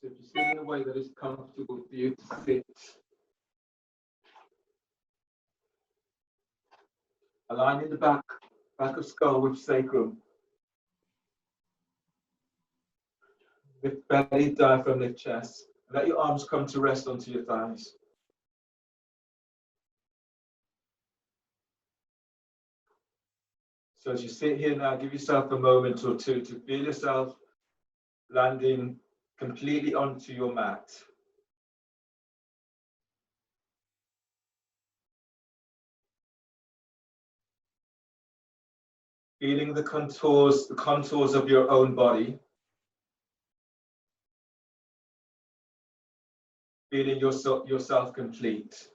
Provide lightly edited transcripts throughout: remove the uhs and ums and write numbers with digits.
So if you sit in a way that is comfortable for you to sit, aligning the back of skull with sacrum. Lift belly, diaphragm, lift chest. Let your arms come to rest onto your thighs. So as you sit here now, give yourself a moment or two to feel yourself landing completely onto your mat. Feeling the contours of your own body. Feeling yourself complete.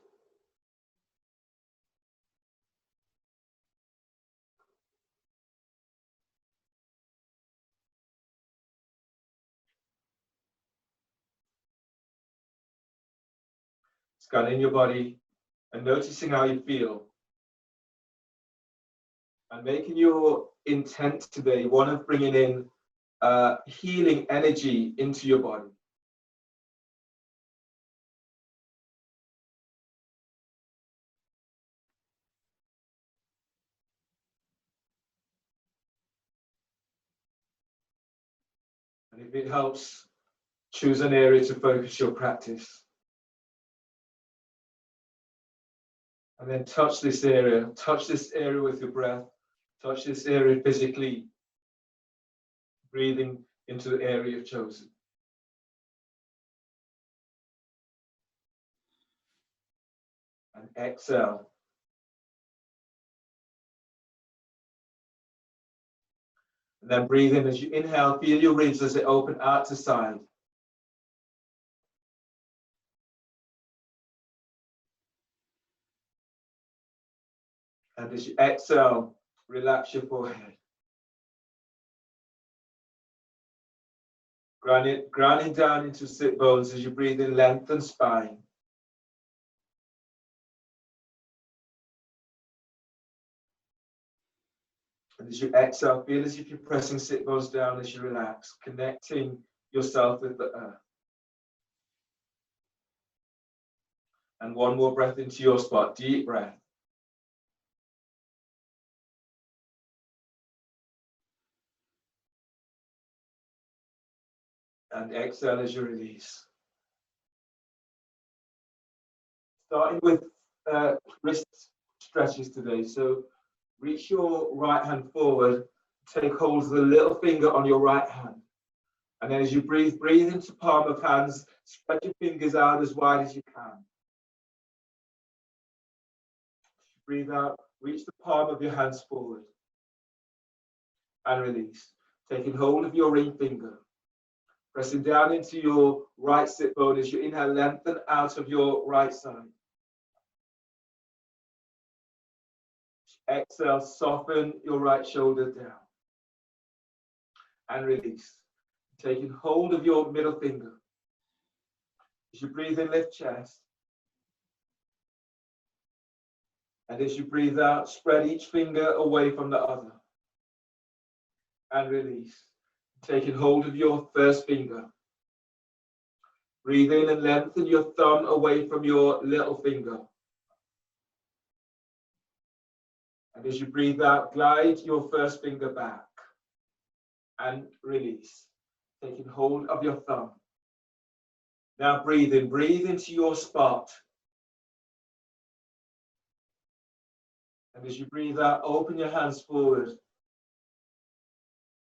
Scanning your body and noticing how you feel. And making your intent today one of bringing in healing energy into your body. And if it helps, choose an area to focus your practice. And then touch this area with your breath, touch this area physically, breathing into the area you've chosen. And exhale. And then breathe in. As you inhale, feel your ribs as they open out to side. And as you exhale, relax your forehead. Grounding down into sit bones as you breathe in, lengthen spine. And as you exhale, feel as if you're pressing sit bones down as you relax, connecting yourself with the earth. And one more breath into your spot, deep breath. And exhale as you release. Starting with wrist stretches today. So reach your right hand forward, take hold of the little finger on your right hand. And then as you breathe into palm of hands, spread your fingers out as wide as you can. Breathe out, reach the palm of your hands forward. And release. Taking hold of your ring finger. Pressing down into your right sit bone as you inhale, lengthen out of your right side. Exhale, soften your right shoulder down. And release. Taking hold of your middle finger. As you breathe in, lift chest. And as you breathe out, spread each finger away from the other. And release. Taking hold of your first finger. Breathe in and lengthen your thumb away from your little finger. And as you breathe out, glide your first finger back. And release. Taking hold of your thumb. Now breathe into your spot. And as you breathe out, open your hands forward.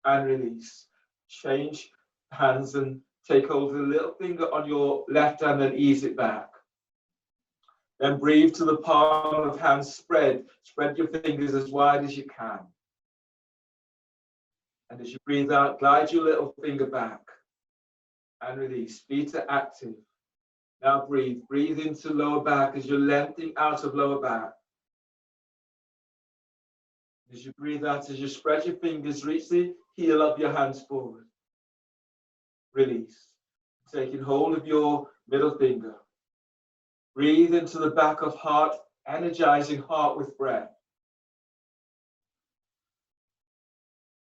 And release. Change hands and take hold of the little finger on your left hand and ease it back. Then breathe to the palm of hands, spread your fingers as wide as you can. And as you breathe out, glide your little finger back and release. Feet are active. Now breathe into lower back as you're lengthening out of lower back. As you breathe out, as you spread your fingers, reach the heel of your hands forward. Release. Taking hold of your middle finger. Breathe into the back of heart, energizing heart with breath.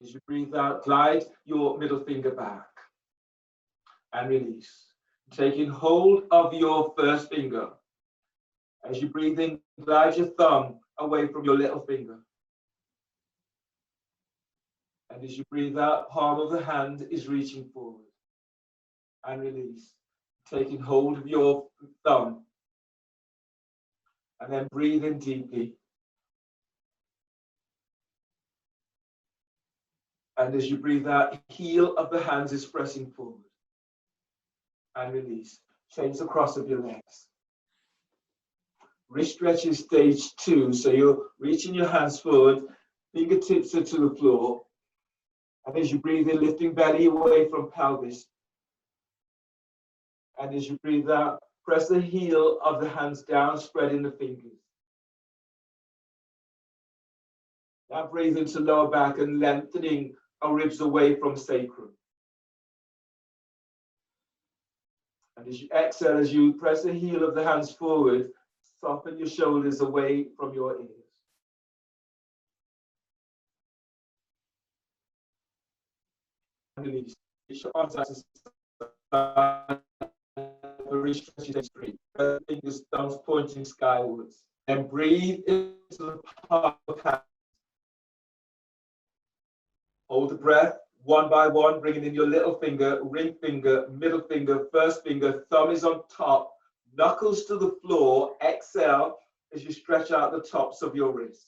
As you breathe out, glide your middle finger back. and release. Taking hold of your first finger. As you breathe in, glide your thumb away from your little finger. And as you breathe out, palm of the hand is reaching forward. And release. Taking hold of your thumb. And then breathe in deeply. And as you breathe out, heel of the hands is pressing forward. And release. Change the cross of your legs. Wrist stretch is stage 2. So you're reaching your hands forward, fingertips are to the floor. And as you breathe in, lifting belly away from pelvis. And as you breathe out, press the heel of the hands down, spreading the fingers. Now breathe into lower back and lengthening our ribs away from sacrum. And as you exhale, as you press the heel of the hands forward, soften your shoulders away from your ears. And release. Reach your arms out to the side. Fingers, thumbs pointing skywards. And breathe into the palm of the hand. Hold the breath, one by one, bringing in your little finger, ring finger, middle finger, first finger, thumb is on top, knuckles to the floor. Exhale as you stretch out the tops of your wrists.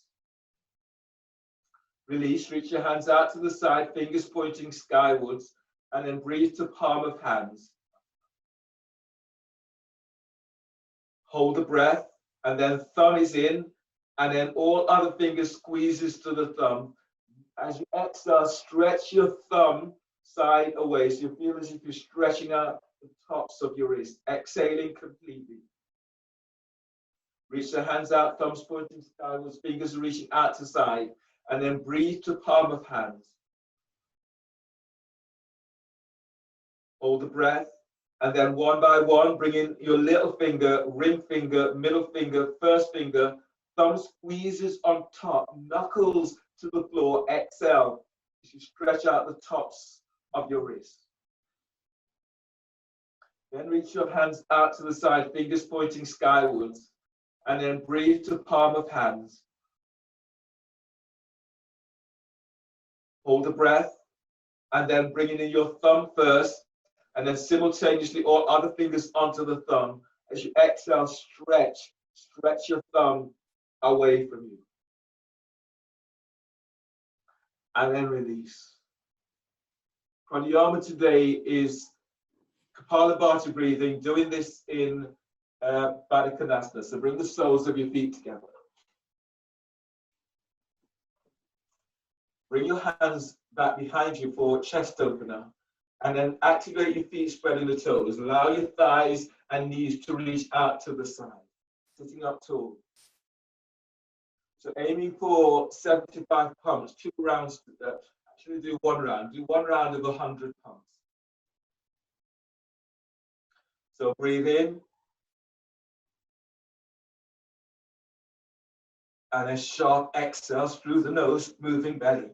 Release, reach your hands out to the side, fingers pointing skywards, and then breathe to palm of hands. Hold the breath, and then thumb is in, and then all other fingers squeezes to the thumb. As you exhale, stretch your thumb side away, so you feel as if you're stretching out the tops of your wrist. Exhaling completely. Reach the hands out, thumbs pointing skywards, fingers reaching out to side, and then breathe to palm of hands. Hold the breath, and then one by one, bring in your little finger, ring finger, middle finger, first finger, thumb squeezes on top, knuckles to the floor. Exhale as you stretch out the tops of your wrists. Then reach your hands out to the side, fingers pointing skywards, and then breathe to palm of hands. Hold the breath, and then bringing in your thumb first, and then simultaneously all other fingers onto the thumb. As you exhale, stretch your thumb away from you. And then release. Pranayama today is Kapalabhati breathing, doing this in Baddha Konasana. So bring the soles of your feet together. Bring your hands back behind you for chest opener. And then activate your feet, spreading the toes. Allow your thighs and knees to reach out to the side. Sitting up tall. So aiming for 75 pumps, 2 rounds. Actually do 1 round. Do 1 round of 100 pumps. So breathe in. And a sharp exhale through the nose, moving belly.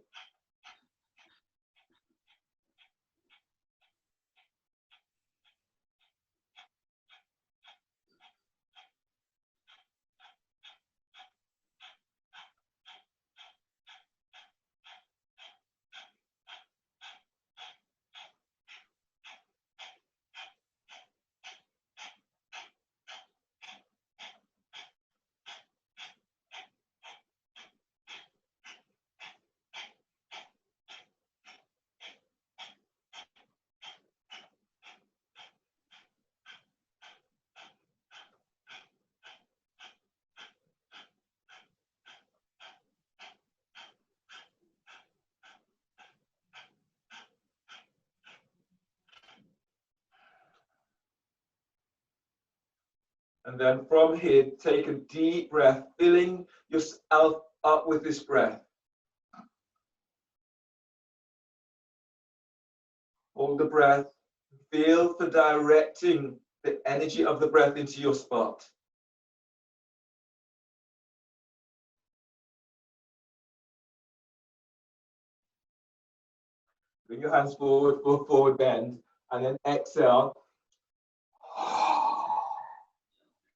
And then from here, take a deep breath, filling yourself up with this breath. Hold the breath. Feel for directing the energy of the breath into your spot. Bring your hands forward for a forward bend. And then exhale.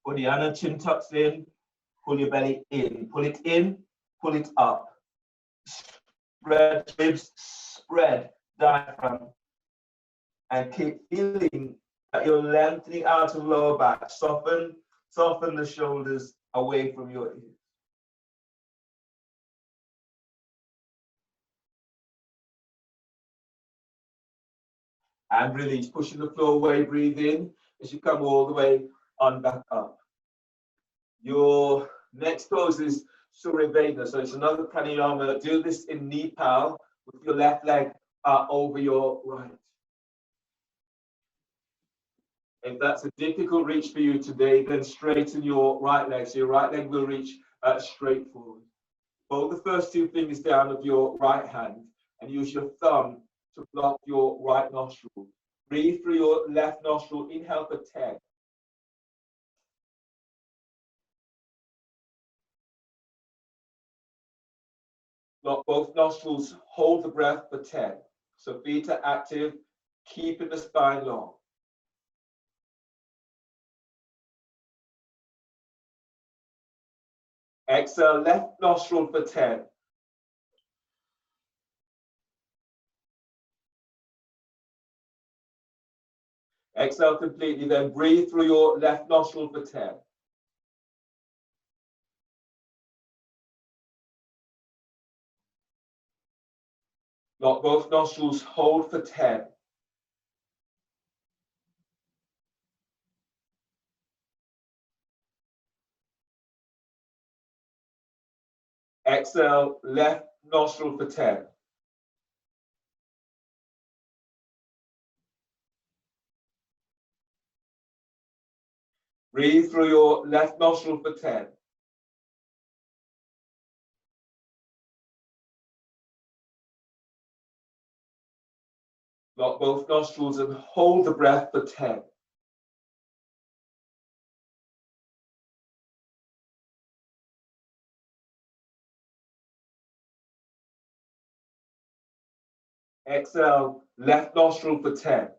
Put the hand and chin tucks in. Pull your belly in. Pull it in. Pull it up. Spread ribs. Spread diaphragm. And keep feeling that you're lengthening out of lower back. Soften the shoulders away from your ears. And release, pushing the floor away, breathe in as you come all the way on back up. Your next pose is Surya Vedana. So it's another pranayama. Do this in Nepal with your left leg over your right. If that's a difficult reach for you today, then straighten your right leg. So your right leg will reach straight forward. Fold the first two fingers down of your right hand and use your thumb to block your right nostril. Breathe through your left nostril. Inhale for 10. Block both nostrils. Hold the breath for 10. So feet are active, keeping the spine long. Exhale, left nostril for 10. Exhale completely, then breathe through your left nostril for 10. Lock both nostrils, hold for 10. Exhale, left nostril for 10. Breathe through your left nostril for 10. Lock both nostrils and hold the breath for 10. Exhale, left nostril for 10.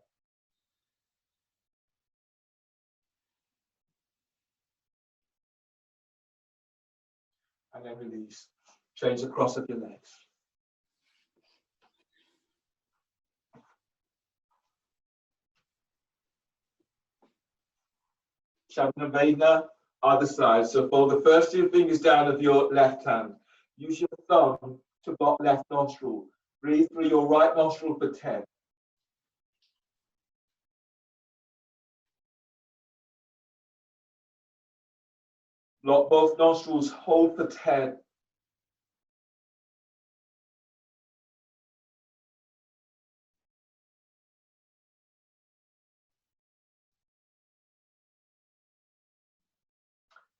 And then release. Change the cross of your legs. Shavana Vedana, other side. So fold the first two fingers down of your left hand. Use your thumb to block left nostril. Breathe through your right nostril for 10. Block both nostrils, hold for 10.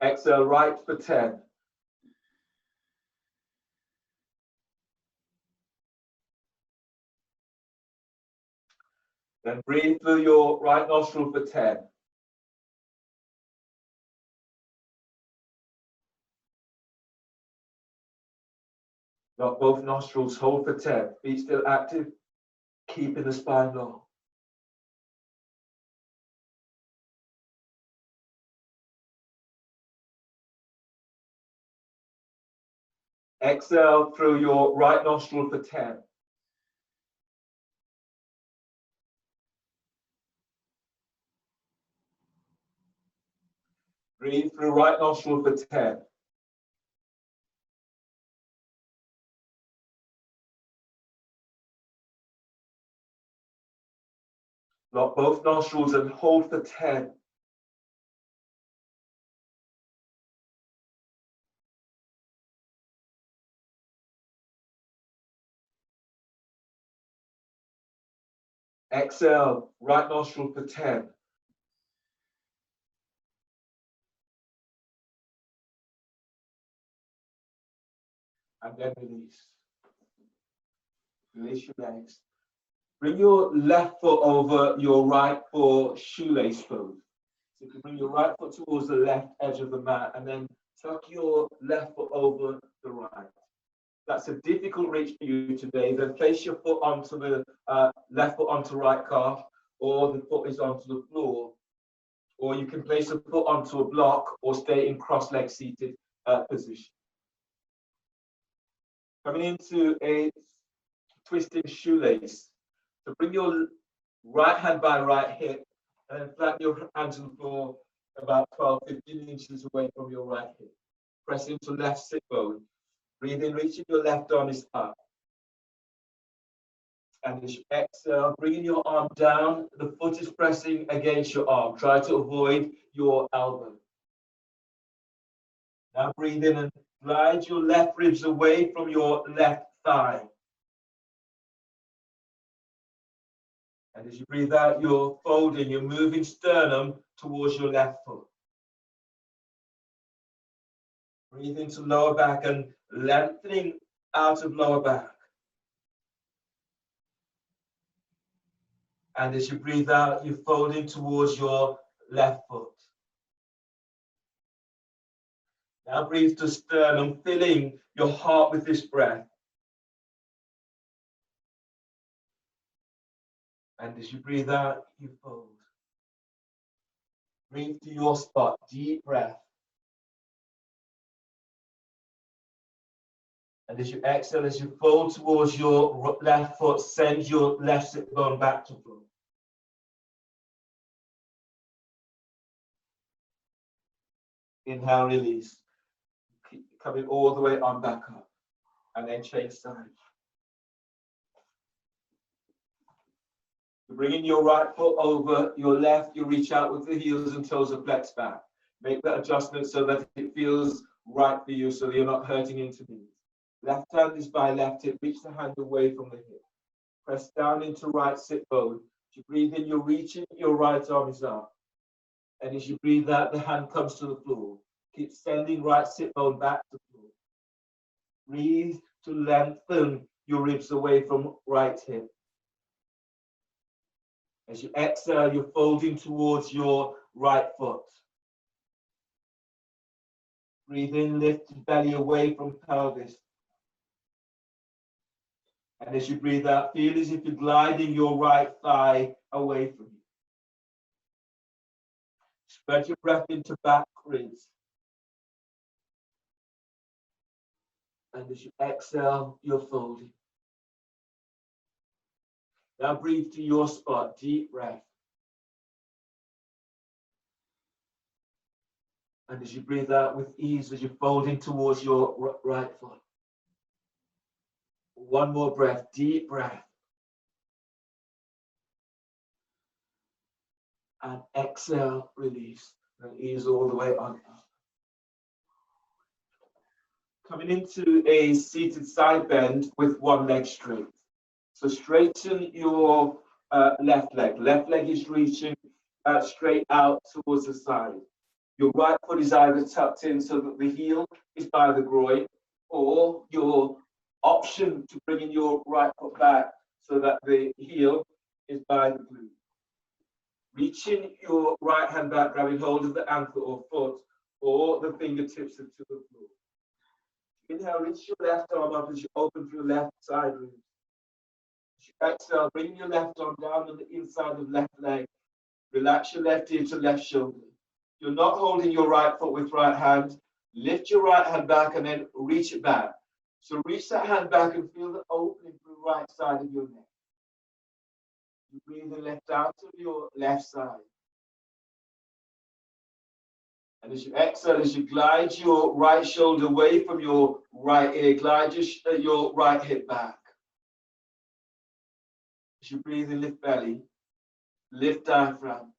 Exhale, right for 10. Then breathe through your right nostril for 10. Lock both nostrils, hold for 10. Feet still active, keeping the spine long. Exhale through your right nostril for 10. Breathe through right nostril for 10. Lock both nostrils and hold for 10. Exhale, right nostril for 10. And then release. Release your legs. Bring your left foot over your right for shoelace pose. So you can bring your right foot towards the left edge of the mat and then tuck your left foot over the right. That's a difficult reach for you today. Then place your foot onto the left foot onto right calf or the foot is onto the floor, or you can place a foot onto a block or stay in cross-leg seated position. Coming into a twisting shoelace. So bring your right hand by right hip and then flatten your hands on the floor about 12-15 inches away from your right hip. Press into left sit bone. Breathe in, reaching your left arm is up. And as you exhale, bringing your arm down, the foot is pressing against your arm. Try to avoid your elbow. Now breathe in and glide your left ribs away from your left thigh. And as you breathe out, you're folding, you're moving sternum towards your left foot. Breathe into lower back and lengthening out of lower back. And as you breathe out, you're folding towards your left foot. Now breathe to sternum, filling your heart with this breath. And as you breathe out, you fold. Breathe to your spot, deep breath. And as you exhale, as you fold towards your left foot, send your left sit bone back to floor. Inhale, release. Keep coming all the way on back up. And then change sides. You're bringing your right foot over your left. You reach out with the heels and toes are flexed back. Make that adjustment so that it feels right for you, so that you're not hurting into knees. Left hand is by left hip. Reach the hand away from the hip. Press down into right sit bone. As you breathe in, you're reaching, your right arm is up. And as you breathe out, the hand comes to the floor. Keep sending right sit bone back to the floor. Breathe to lengthen your ribs away from right hip. As you exhale, you're folding towards your right foot. Breathe in, lift the belly away from pelvis. And as you breathe out, feel as if you're gliding your right thigh away from you. Spread your breath into back ribs. And as you exhale, you're folding. Now breathe to your spot, deep breath. And as you breathe out with ease, as you're folding towards your right foot. One more breath, deep breath. And exhale, release. And ease all the way on up. Coming into a seated side bend with one leg straight. So straighten your left leg. Left leg is reaching straight out towards the side. Your right foot is either tucked in so that the heel is by the groin, or your option to bring in your right foot back so that the heel is by the glute. Reaching your right hand back, grabbing hold of the ankle or foot, or the fingertips into the floor. Inhale, reach your left arm up as you open through left side ribs. As you exhale, bring your left arm down on the inside of left leg. Relax your left ear to left shoulder. You're not holding your right foot with right hand. Lift your right hand back and then reach it back. So reach that hand back and feel the opening through the right side of your neck. You breathe the left out of your left side. And as you exhale, as you glide your right shoulder away from your right ear, glide your right hip back. As you breathe in, lift belly, lift diaphragm.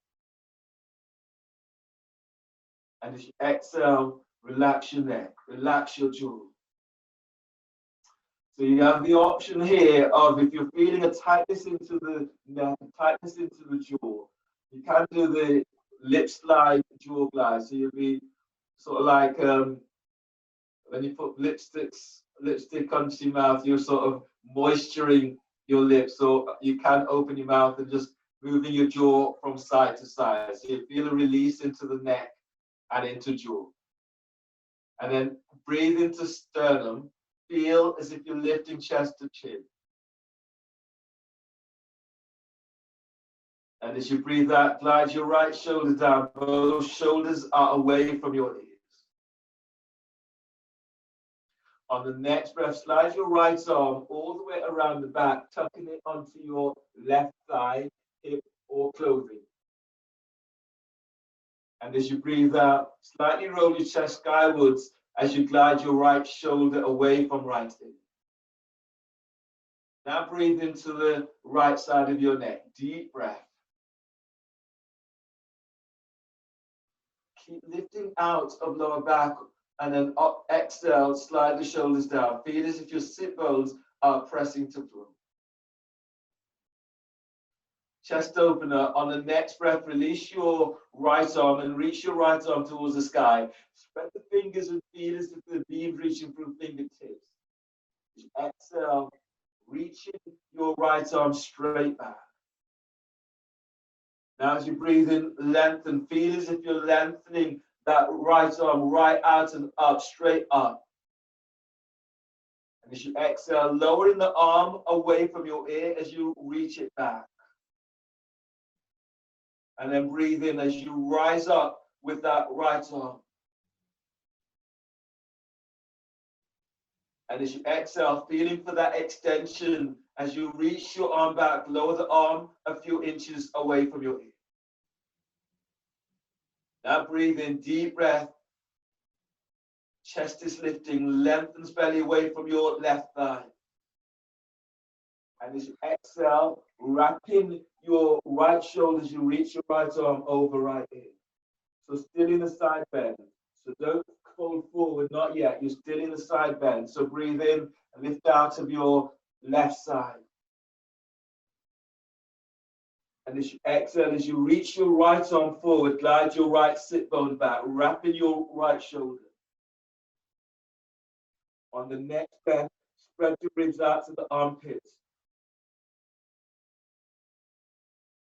And as you exhale, relax your neck, relax your jaw. So you have the option here of, if you're feeling a tightness into the neck, a tightness into the jaw, you can do the lip slide, jaw glide. So you'll be sort of like when you put lipstick onto your mouth, you're sort of moisturing your lips. So you can open your mouth and just moving your jaw from side to side. So you feel a release into the neck and into jaw. And then breathe into sternum. Feel as if you're lifting chest to chin. And as you breathe out, glide your right shoulder down. Both shoulders are away from your ears. On the next breath, slide your right arm all the way around the back, tucking it onto your left thigh, hip, or clothing. And as you breathe out, slightly roll your chest skywards as you glide your right shoulder away from right ear. Now breathe into the right side of your neck. Deep breath. Keep lifting out of lower back and then up, exhale, slide the shoulders down. Feel as if your sit bones are pressing to floor. Chest opener. On the next breath, release your right arm and reach your right arm towards the sky. Spread the fingers and feel as if the beam reaching through fingertips. Exhale, reaching your right arm straight back. Now as you breathe in, lengthen. Feel as if you're lengthening that right arm right out and up, straight up. And as you exhale, lowering the arm away from your ear as you reach it back. And then breathe in as you rise up with that right arm. And as you exhale, feeling for that extension as you reach your arm back, lower the arm a few inches away from your ear. Now breathe in, deep breath. Chest is lifting, lengthens belly away from your left thigh. And as you exhale, wrapping your right shoulder as you reach your right arm over right ear. So still in a side bend. So don't fold forward, not yet. You're still in a side bend. So breathe in and lift out of your left side. And as you exhale, as you reach your right arm forward, glide your right sit bone back, wrapping your right shoulder. On the next breath, spread your ribs out to the armpits.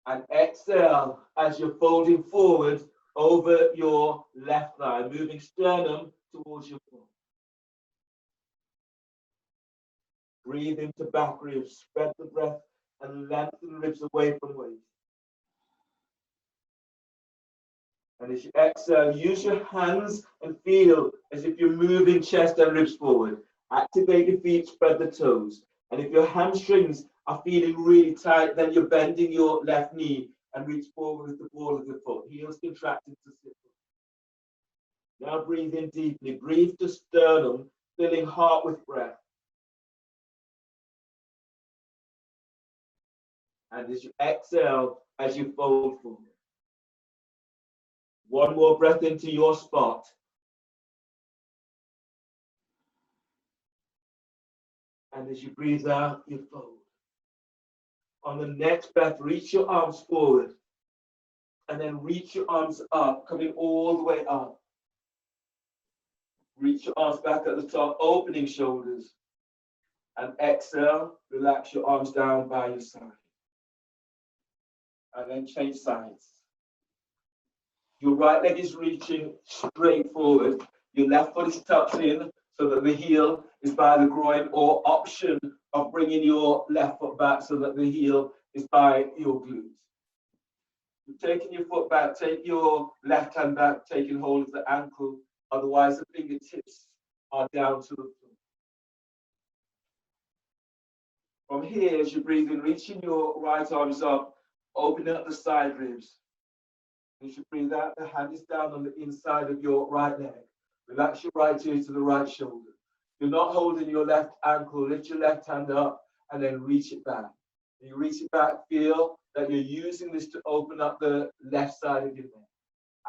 And exhale as you're folding forward over your left thigh, moving sternum towards your core. Breathe into back ribs, spread the breath and lengthen ribs away from waist. And as you exhale, use your hands and feel as if you're moving chest and ribs forward. Activate your feet, spread the toes. And if your hamstrings are feeling really tight, then you're bending your left knee and reach forward with the ball of the foot. Heels contracted to sit. Now breathe in deeply. Breathe to sternum, filling heart with breath. And as you exhale, as you fold forward. One more breath into your spot. And as you breathe out, you fold. On the next breath, reach your arms forward. And then reach your arms up, coming all the way up. Reach your arms back at the top, opening shoulders. And exhale, relax your arms down by your side. And then change sides. Your right leg is reaching straight forward. Your left foot is tucked in so that the heel is by the groin, or option of bringing your left foot back so that the heel is by your glutes. You're taking your foot back, take your left hand back, taking hold of the ankle. Otherwise, the fingertips are down to the floor. From here, as you breathe in, reaching your right arms up, opening up the side ribs. As you breathe out, the hand is down on the inside of your right leg. Relax your right ear to the right shoulder. You're not holding your left ankle. Lift your left hand up and then reach it back. When you reach it back, feel that you're using this to open up the left side of your neck.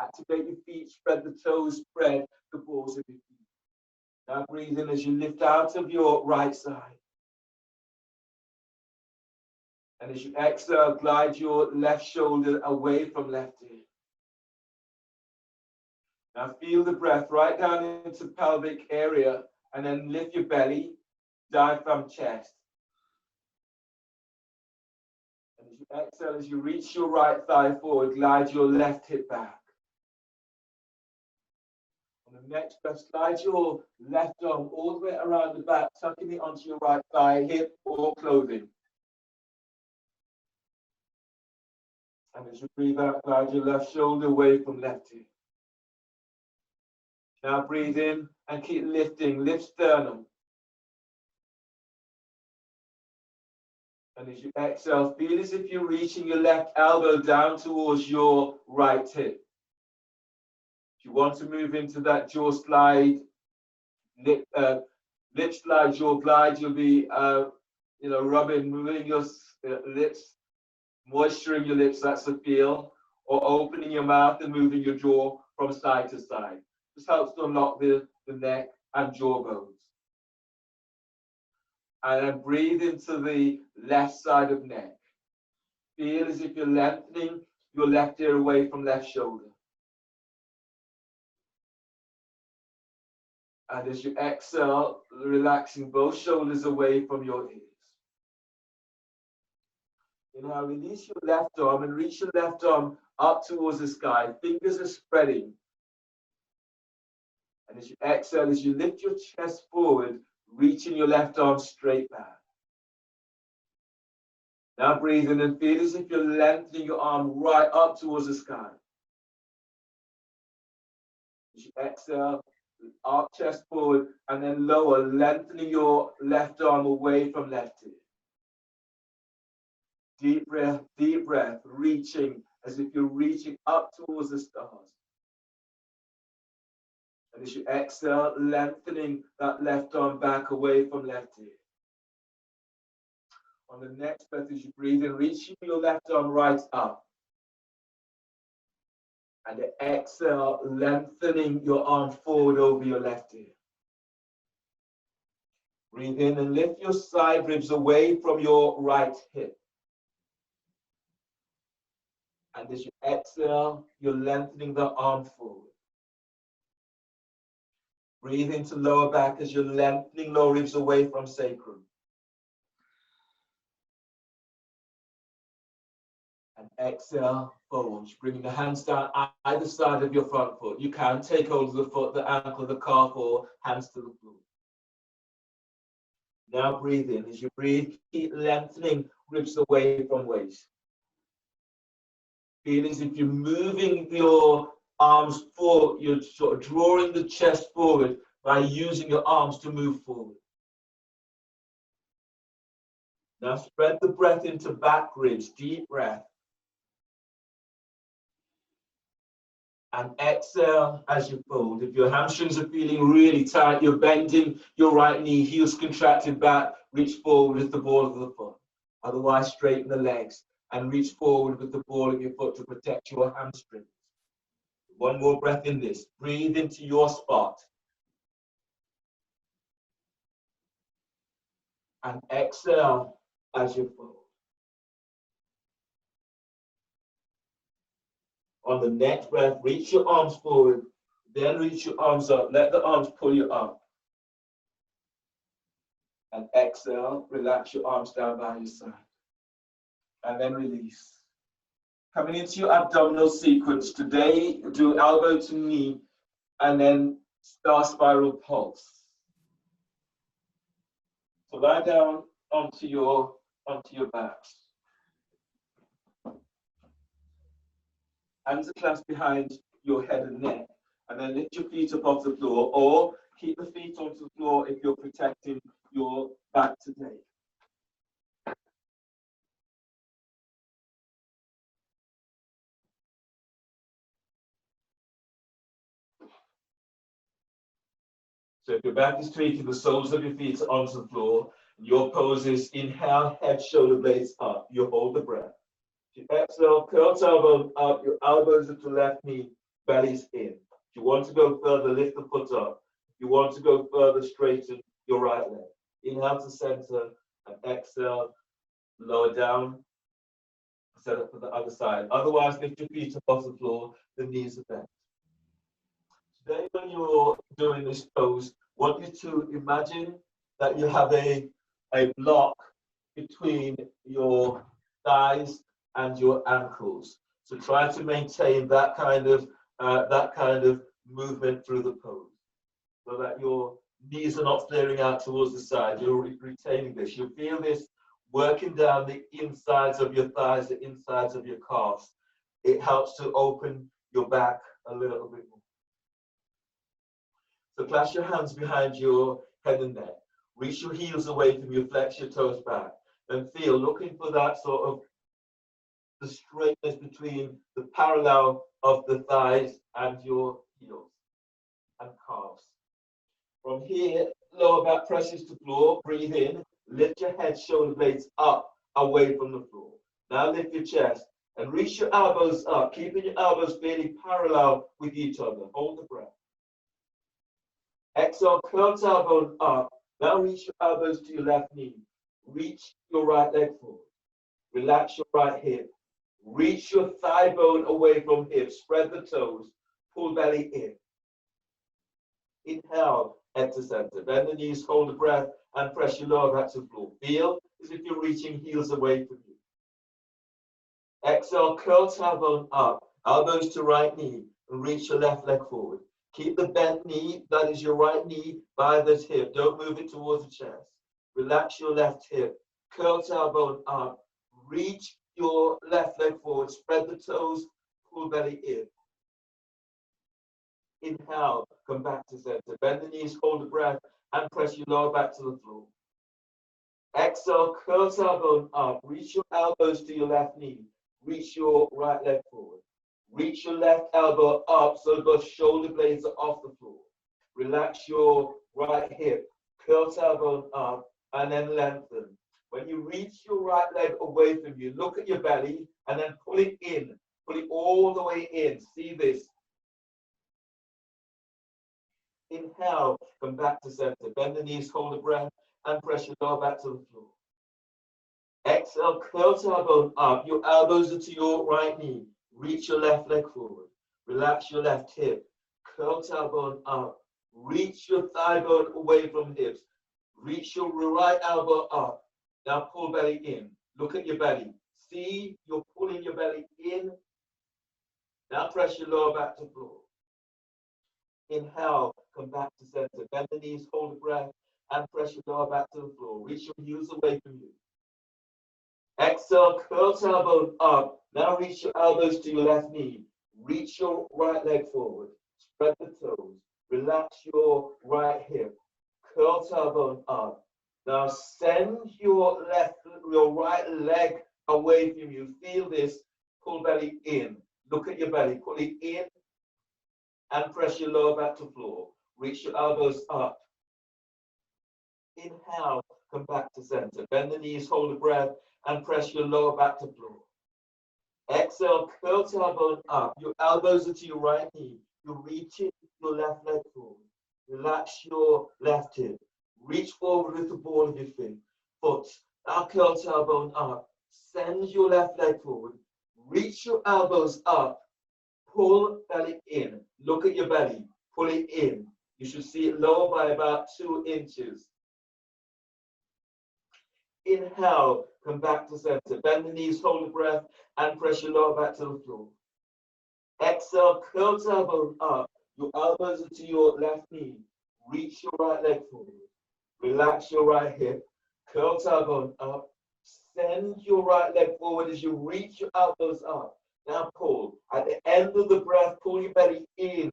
Activate your feet, spread the toes, spread the balls of your feet. Now breathe in as you lift out of your right side. And as you exhale, glide your left shoulder away from left ear. Now feel the breath right down into the pelvic area and then lift your belly, diaphragm, chest. And as you exhale, as you reach your right thigh forward, glide your left hip back. On the next breath, slide your left arm all the way around the back, tucking it onto your right thigh, hip, or clothing. And as you breathe out, glide your left shoulder away from left hip. Now breathe in and keep lifting. Lift sternum. And as you exhale, feel as if you're reaching your left elbow down towards your right hip. If you want to move into that jaw slide, lip slide, jaw glide, you'll be, rubbing, moving your lips, moisturing your lips, that's the feel, or opening your mouth and moving your jaw from side to side. This helps to unlock the neck and jaw bones. And then breathe into the left side of neck. Feel as if you're lengthening your left ear away from left shoulder. And as you exhale, relaxing both shoulders away from your ears. Now release your left arm and reach your left arm up towards the sky. Fingers are spreading. And as you exhale, as you lift your chest forward, reaching your left arm straight back. Now breathe in and feel as if you're lengthening your arm right up towards the sky. As you exhale, arch chest forward and then lower, lengthening your left arm away from left ear. Deep breath, reaching as if you're reaching up towards the stars. And as you exhale, lengthening that left arm back away from left ear. On the next breath, as you breathe in, reaching your left arm right up. And exhale, lengthening your arm forward over your left ear. Breathe in and lift your side ribs away from your right hip. And as you exhale, you're lengthening the arm forward. Breathe into lower back as you're lengthening lower ribs away from sacrum. And exhale, forwards, bringing the hands down either side of your front foot. You can take hold of the foot, the ankle, the calf, or hands to the floor. Now breathe in. As you breathe, keep lengthening ribs away from waist. Feel as if you're moving your arms forward, you're sort of drawing the chest forward by using your arms to move forward. Now spread the breath into back ribs, deep breath. And exhale as you fold. If your hamstrings are feeling really tight, you're bending your right knee, heels contracted back, reach forward with the ball of the foot. Otherwise, straighten the legs and reach forward with the ball of your foot to protect your hamstrings. One more breath in this. Breathe into your spot. And exhale as you fold. On the next breath, reach your arms forward, then reach your arms up. Let the arms pull you up. And exhale, relax your arms down by your side. And then release. Coming into your abdominal sequence. Today, do elbow to knee and then star spiral pulse. So lie down onto your backs. Hands are clasped behind your head and neck, and then lift your feet up off the floor, or keep the feet onto the floor if you're protecting your back today. So if your back is tweaking, the soles of your feet are onto the floor. Your pose is inhale, head, shoulder blades up. You hold the breath. If you exhale, curl elbow up, your elbows at the left knee, belly's in. If you want to go further, lift the foot up. If you want to go further, straighten your right leg. Inhale to center and exhale, lower down, set up for the other side. Otherwise, lift your feet up off the floor, the knees are bent. Today, when you're doing this pose, I want you to imagine that you have a block between your thighs and your ankles. So try to maintain that kind of movement through the pose, so that your knees are not flaring out towards the side. You're retaining this. You feel this working down the insides of your thighs, the insides of your calves, it helps to open your back a little bit more. So clasp your hands behind your head and neck. Reach your heels away from you, flex your toes back. And feel, looking for that sort of the straightness between the parallel of the thighs and your heels and calves. From here, lower back presses to floor. Breathe in. Lift your head, shoulder blades up, away from the floor. Now lift your chest and reach your elbows up, keeping your elbows fairly parallel with each other. Hold the breath. Exhale, curl tailbone up. Now reach your elbows to your left knee. Reach your right leg forward. Relax your right hip. Reach your thigh bone away from hip. Spread the toes. Pull belly in. Inhale, head to center. Bend the knees, hold the breath, and press your lower back to the floor. Feel as if you're reaching heels away from you. Exhale, curl tailbone up. Elbows to right knee, and reach your left leg forward. Keep the bent knee, that is your right knee, by this hip. Don't move it towards the chest. Relax your left hip. Curl tailbone up. Reach your left leg forward. Spread the toes. Pull belly in. Inhale. Come back to center. Bend the knees. Hold the breath. And press your lower back to the floor. Exhale. Curl tailbone up. Reach your elbows to your left knee. Reach your right leg forward. Reach your left elbow up so both shoulder blades are off the floor. Relax your right hip. Curl tailbone up and then lengthen. When you reach your right leg away from you, look at your belly and then pull it in. Pull it all the way in. See this. Inhale, come back to center. Bend the knees, hold the breath, and press your lower back to the floor. Exhale, curl tailbone up. Your elbows are to your right knee. Reach your left leg forward. Relax your left hip. Curl tailbone up. Reach your thigh bone away from hips. Reach your right elbow up. Now pull belly in. Look at your belly. See, you're pulling your belly in. Now press your lower back to floor. Inhale, come back to center. Bend the knees, hold the breath, and press your lower back to the floor. Reach your heels away from you. Exhale, curl tailbone up. Now reach your elbows to your left knee. Reach your right leg forward. Spread the toes. Relax your right hip. Curl tailbone up. Now send your right leg away from you. Feel this. Pull belly in. Look at your belly. Pull it in and press your lower back to floor. Reach your elbows up. Inhale, come back to center. Bend the knees, hold the breath, and press your lower back to floor. Exhale, curl tailbone up. Your elbows are to your right knee. You're reaching your left leg forward. Relax your left hip. Reach forward with the ball of your foot. Now curl tailbone up. Send your left leg forward. Reach your elbows up. Pull belly in. Look at your belly. Pull it in. You should see it lower by about 2 inches. Inhale, come back to center. Bend the knees, hold the breath, and press your lower back to the floor. Exhale, curl tailbone up. Your elbows are to your left knee. Reach your right leg forward. Relax your right hip. Curl tailbone up. Send your right leg forward as you reach your elbows up. Now pull. At the end of the breath, pull your belly in.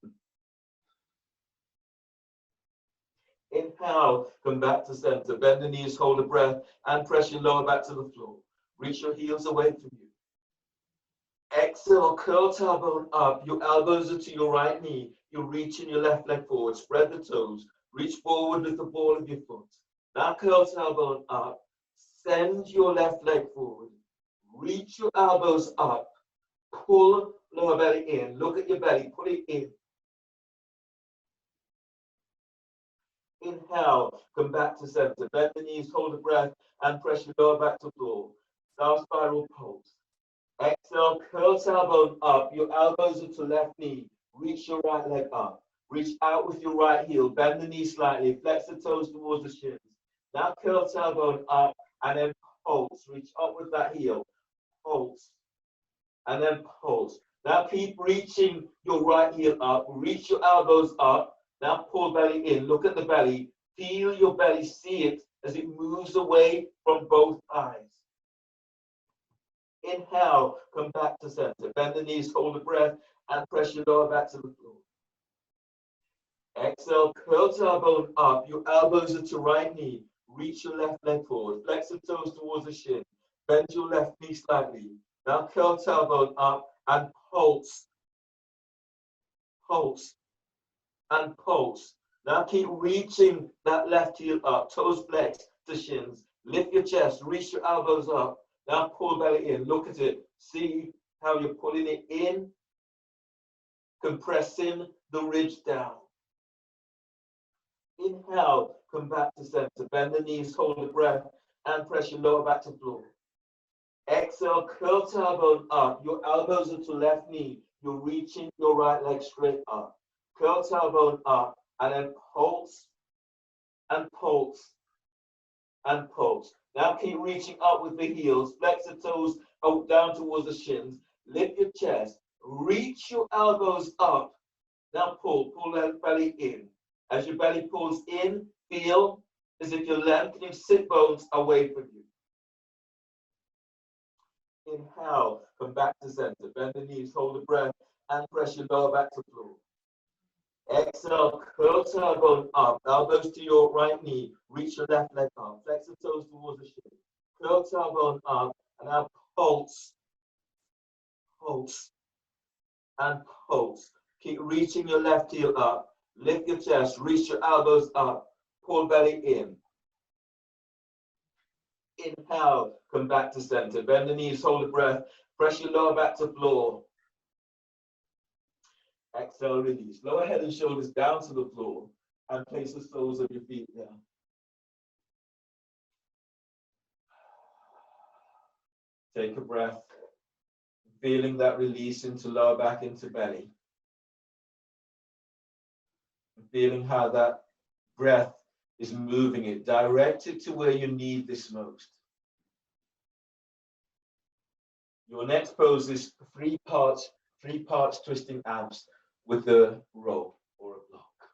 Inhale, come back to center. Bend the knees, hold the breath, and press your lower back to the floor. Reach your heels away from you. Exhale, curl tailbone up. Your elbows are to your right knee. You're reaching your left leg forward. Spread the toes. Reach forward with the ball of your foot. Now curl tailbone up. Send your left leg forward. Reach your elbows up. Pull lower belly in. Look at your belly. Pull it in. Inhale, come back to center. Bend the knees, hold the breath, and press your lower back to floor. Down spiral pulse. Exhale, curl tailbone up. Your elbows are to left knee. Reach your right leg up. Reach out with your right heel. Bend the knee slightly. Flex the toes towards the shins. Now curl tailbone up and then pulse. Reach up with that heel. Pulse. And then pulse. Now keep reaching your right heel up. Reach your elbows up. Now pull belly in. Look at the belly. Feel your belly. See it as it moves away from both eyes. Inhale, come back to center. Bend the knees, hold the breath, and press your lower back to the floor. Exhale, curl tailbone up. Your elbows are to right knee. Reach your left leg forward. Flex the toes towards the shin. Bend your left knee slightly. Now curl tailbone up and pulse. Pulse and pulse. Now keep reaching that left heel up. Toes flexed to shins. Lift your chest. Reach your elbows up. Now pull belly in. Look at it. See how you're pulling it in, compressing the ridge down. Inhale, come back to center. Bend the knees, hold the breath, and press your lower back to floor. Exhale, curl tailbone up. Your elbows are to left knee. You're reaching your right leg straight up. Curl tailbone up, and then pulse, and pulse, and pulse. Now keep reaching up with the heels. Flex the toes out down towards the shins. Lift your chest. Reach your elbows up. Now pull that belly in. As your belly pulls in, feel as if you're lengthening sit bones away from you. Inhale, come back to center. Bend the knees, hold the breath, and press your lower back to floor. Exhale, curl tailbone up. Elbows to your right knee. Reach your left leg up. Flex the toes towards the shin. Curl tailbone up, and now pulse, pulse, and pulse. Keep reaching your left heel up. Lift your chest, reach your elbows up, pull belly in. Inhale, come back to center. Bend the knees, hold the breath, press your lower back to floor. Exhale, release. Lower head and shoulders down to the floor and place the soles of your feet down. Take a breath, feeling that release into lower back, into belly. Feeling how that breath is moving it, directed to where you need this most. Your next pose is three parts twisting abs with the roll or a block.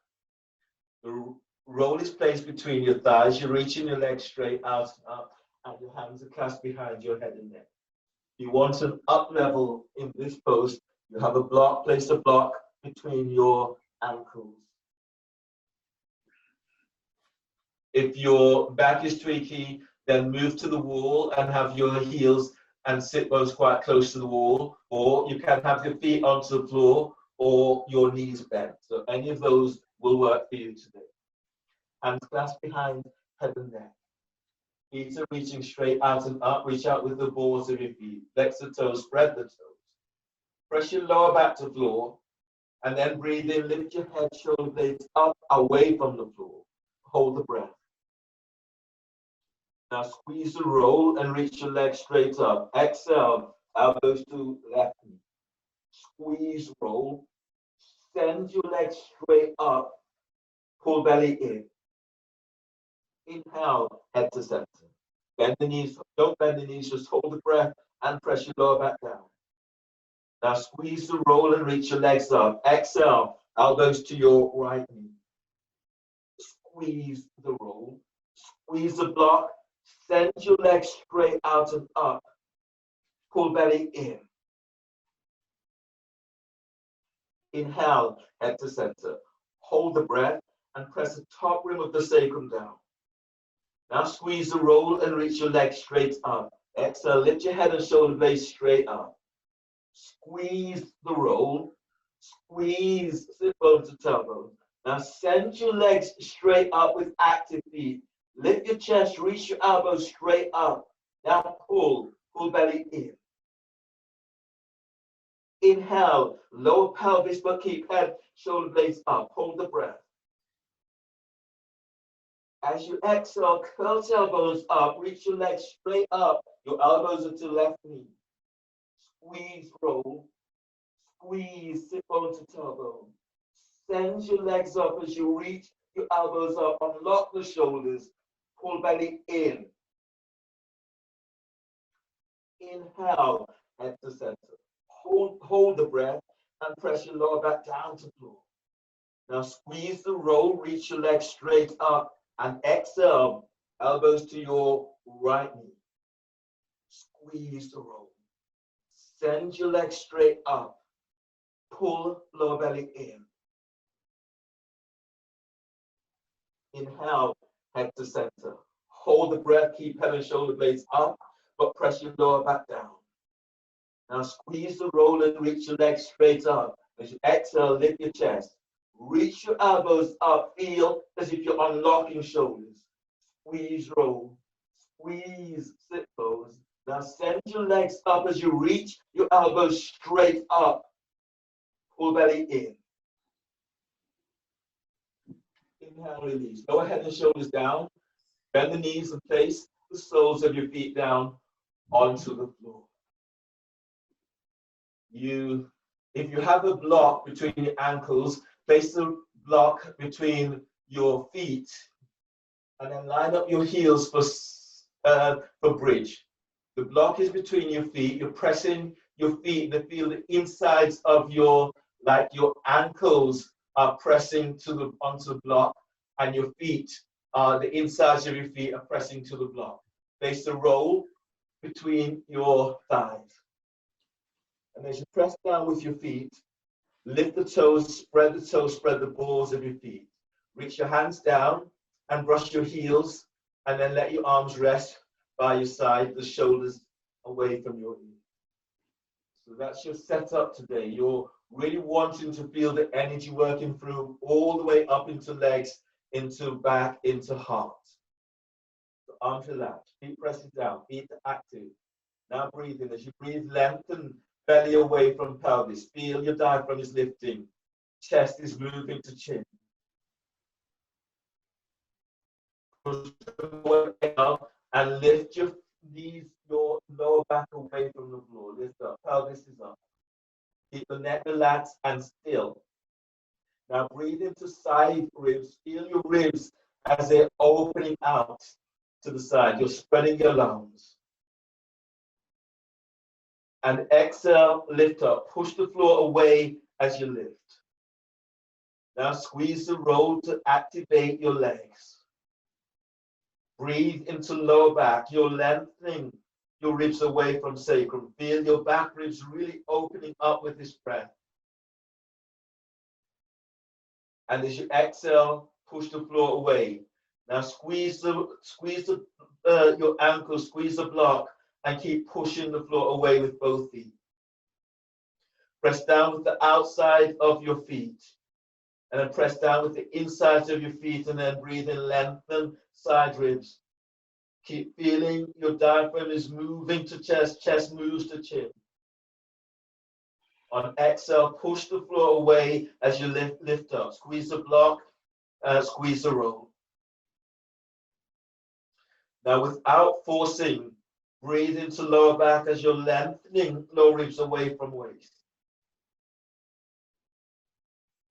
The roll is placed between your thighs. You're reaching your legs straight out and up, and your hands are clasped behind your head and neck. If you want an up level in this pose, you have a block, place a block between your ankles. If your back is tweaky, then move to the wall and have your heels and sit bones quite close to the wall, or you can have your feet onto the floor or your knees bent. So any of those will work for you today. Hands clasped behind head and neck. Feet are reaching straight out and up. Reach out with the balls of your feet. Flex the toes, spread the toes. Press your lower back to floor, and then breathe in. Lift your head, shoulder blades up, away from the floor. Hold the breath. Now squeeze the roll and reach your legs straight up. Exhale, elbows to left knee. Squeeze, roll. Send your legs straight up. Pull belly in. Inhale, head to center. Bend the knees. Don't bend the knees. Just hold the breath and press your lower back down. Now squeeze the roll and reach your legs up. Exhale, elbows to your right knee. Squeeze the roll. Squeeze the block. Send your legs straight out and up. Pull belly in. Inhale, head to center. Hold the breath and press the top rim of the sacrum down. Now squeeze the roll and reach your legs straight up. Exhale, lift your head and shoulder blades straight up. Squeeze the roll. Squeeze sit bone to tailbone. Now send your legs straight up with active feet. Lift your chest, reach your elbows straight up. Now pull belly in. Inhale, lower pelvis, but keep head, shoulder blades up. Hold the breath. As you exhale, curl tailbones up, reach your legs straight up. Your elbows are to left knee. Squeeze, roll. Squeeze, sit bone to tailbone. Send your legs up as you reach your elbows up. Unlock the shoulders. Pull belly in. Inhale, head to center. Hold the breath and press your lower back down to floor. Now squeeze the roll, reach your legs straight up, and exhale, elbows to your right knee. Squeeze the roll. Send your legs straight up. Pull lower belly in. Inhale, head to center. Hold the breath, keep head and shoulder blades up, but press your lower back down. Now squeeze the roll and reach your legs straight up. As you exhale, lift your chest. Reach your elbows up. Feel as if you're unlocking shoulders. Squeeze, roll. Squeeze, sit pose. Now send your legs up as you reach your elbows straight up. Pull belly in. Inhale, release. Lower head and shoulders down. Bend the knees and place the soles of your feet down onto the floor. If you have a block between your ankles, place the block between your feet and then line up your heels for bridge. The block is between your feet. You're pressing your feet to feel the insides of your ankles are pressing onto the block, and your feet, the insides of your feet are pressing to the block. Place the roll between your thighs. And as you press down with your feet, lift the toes, spread the balls of your feet. Reach your hands down and brush your heels, and then let your arms rest by your side, the shoulders away from your ears. So that's your setup today. You're really wanting to feel the energy working through all the way up into legs, into back, into heart. So arms relaxed, feet pressing down, feet active. Now breathe in. As you breathe, lengthen belly away from pelvis. Feel your diaphragm is lifting. Chest is moving to chin. And lift your knees, your lower back away from the floor. Lift up. Pelvis is up. Keep the neck relaxed and still. Now breathe into side ribs. Feel your ribs as they're opening out to the side. You're spreading your lungs. And exhale, lift up. Push the floor away as you lift. Now squeeze the roll to activate your legs. Breathe into lower back. You're lengthening your ribs away from sacrum. Feel your back ribs really opening up with this breath. And as you exhale, push the floor away. Now squeeze your ankles, squeeze the block, and keep pushing the floor away with both feet. Press down with the outside of your feet. And then press down with the insides of your feet, and then breathe in, lengthen side ribs. Keep feeling your diaphragm is moving to chest, chest moves to chin. On exhale, push the floor away as you lift up. Squeeze the block, squeeze the roll. Now without forcing, breathe into lower back as you're lengthening lower ribs away from waist.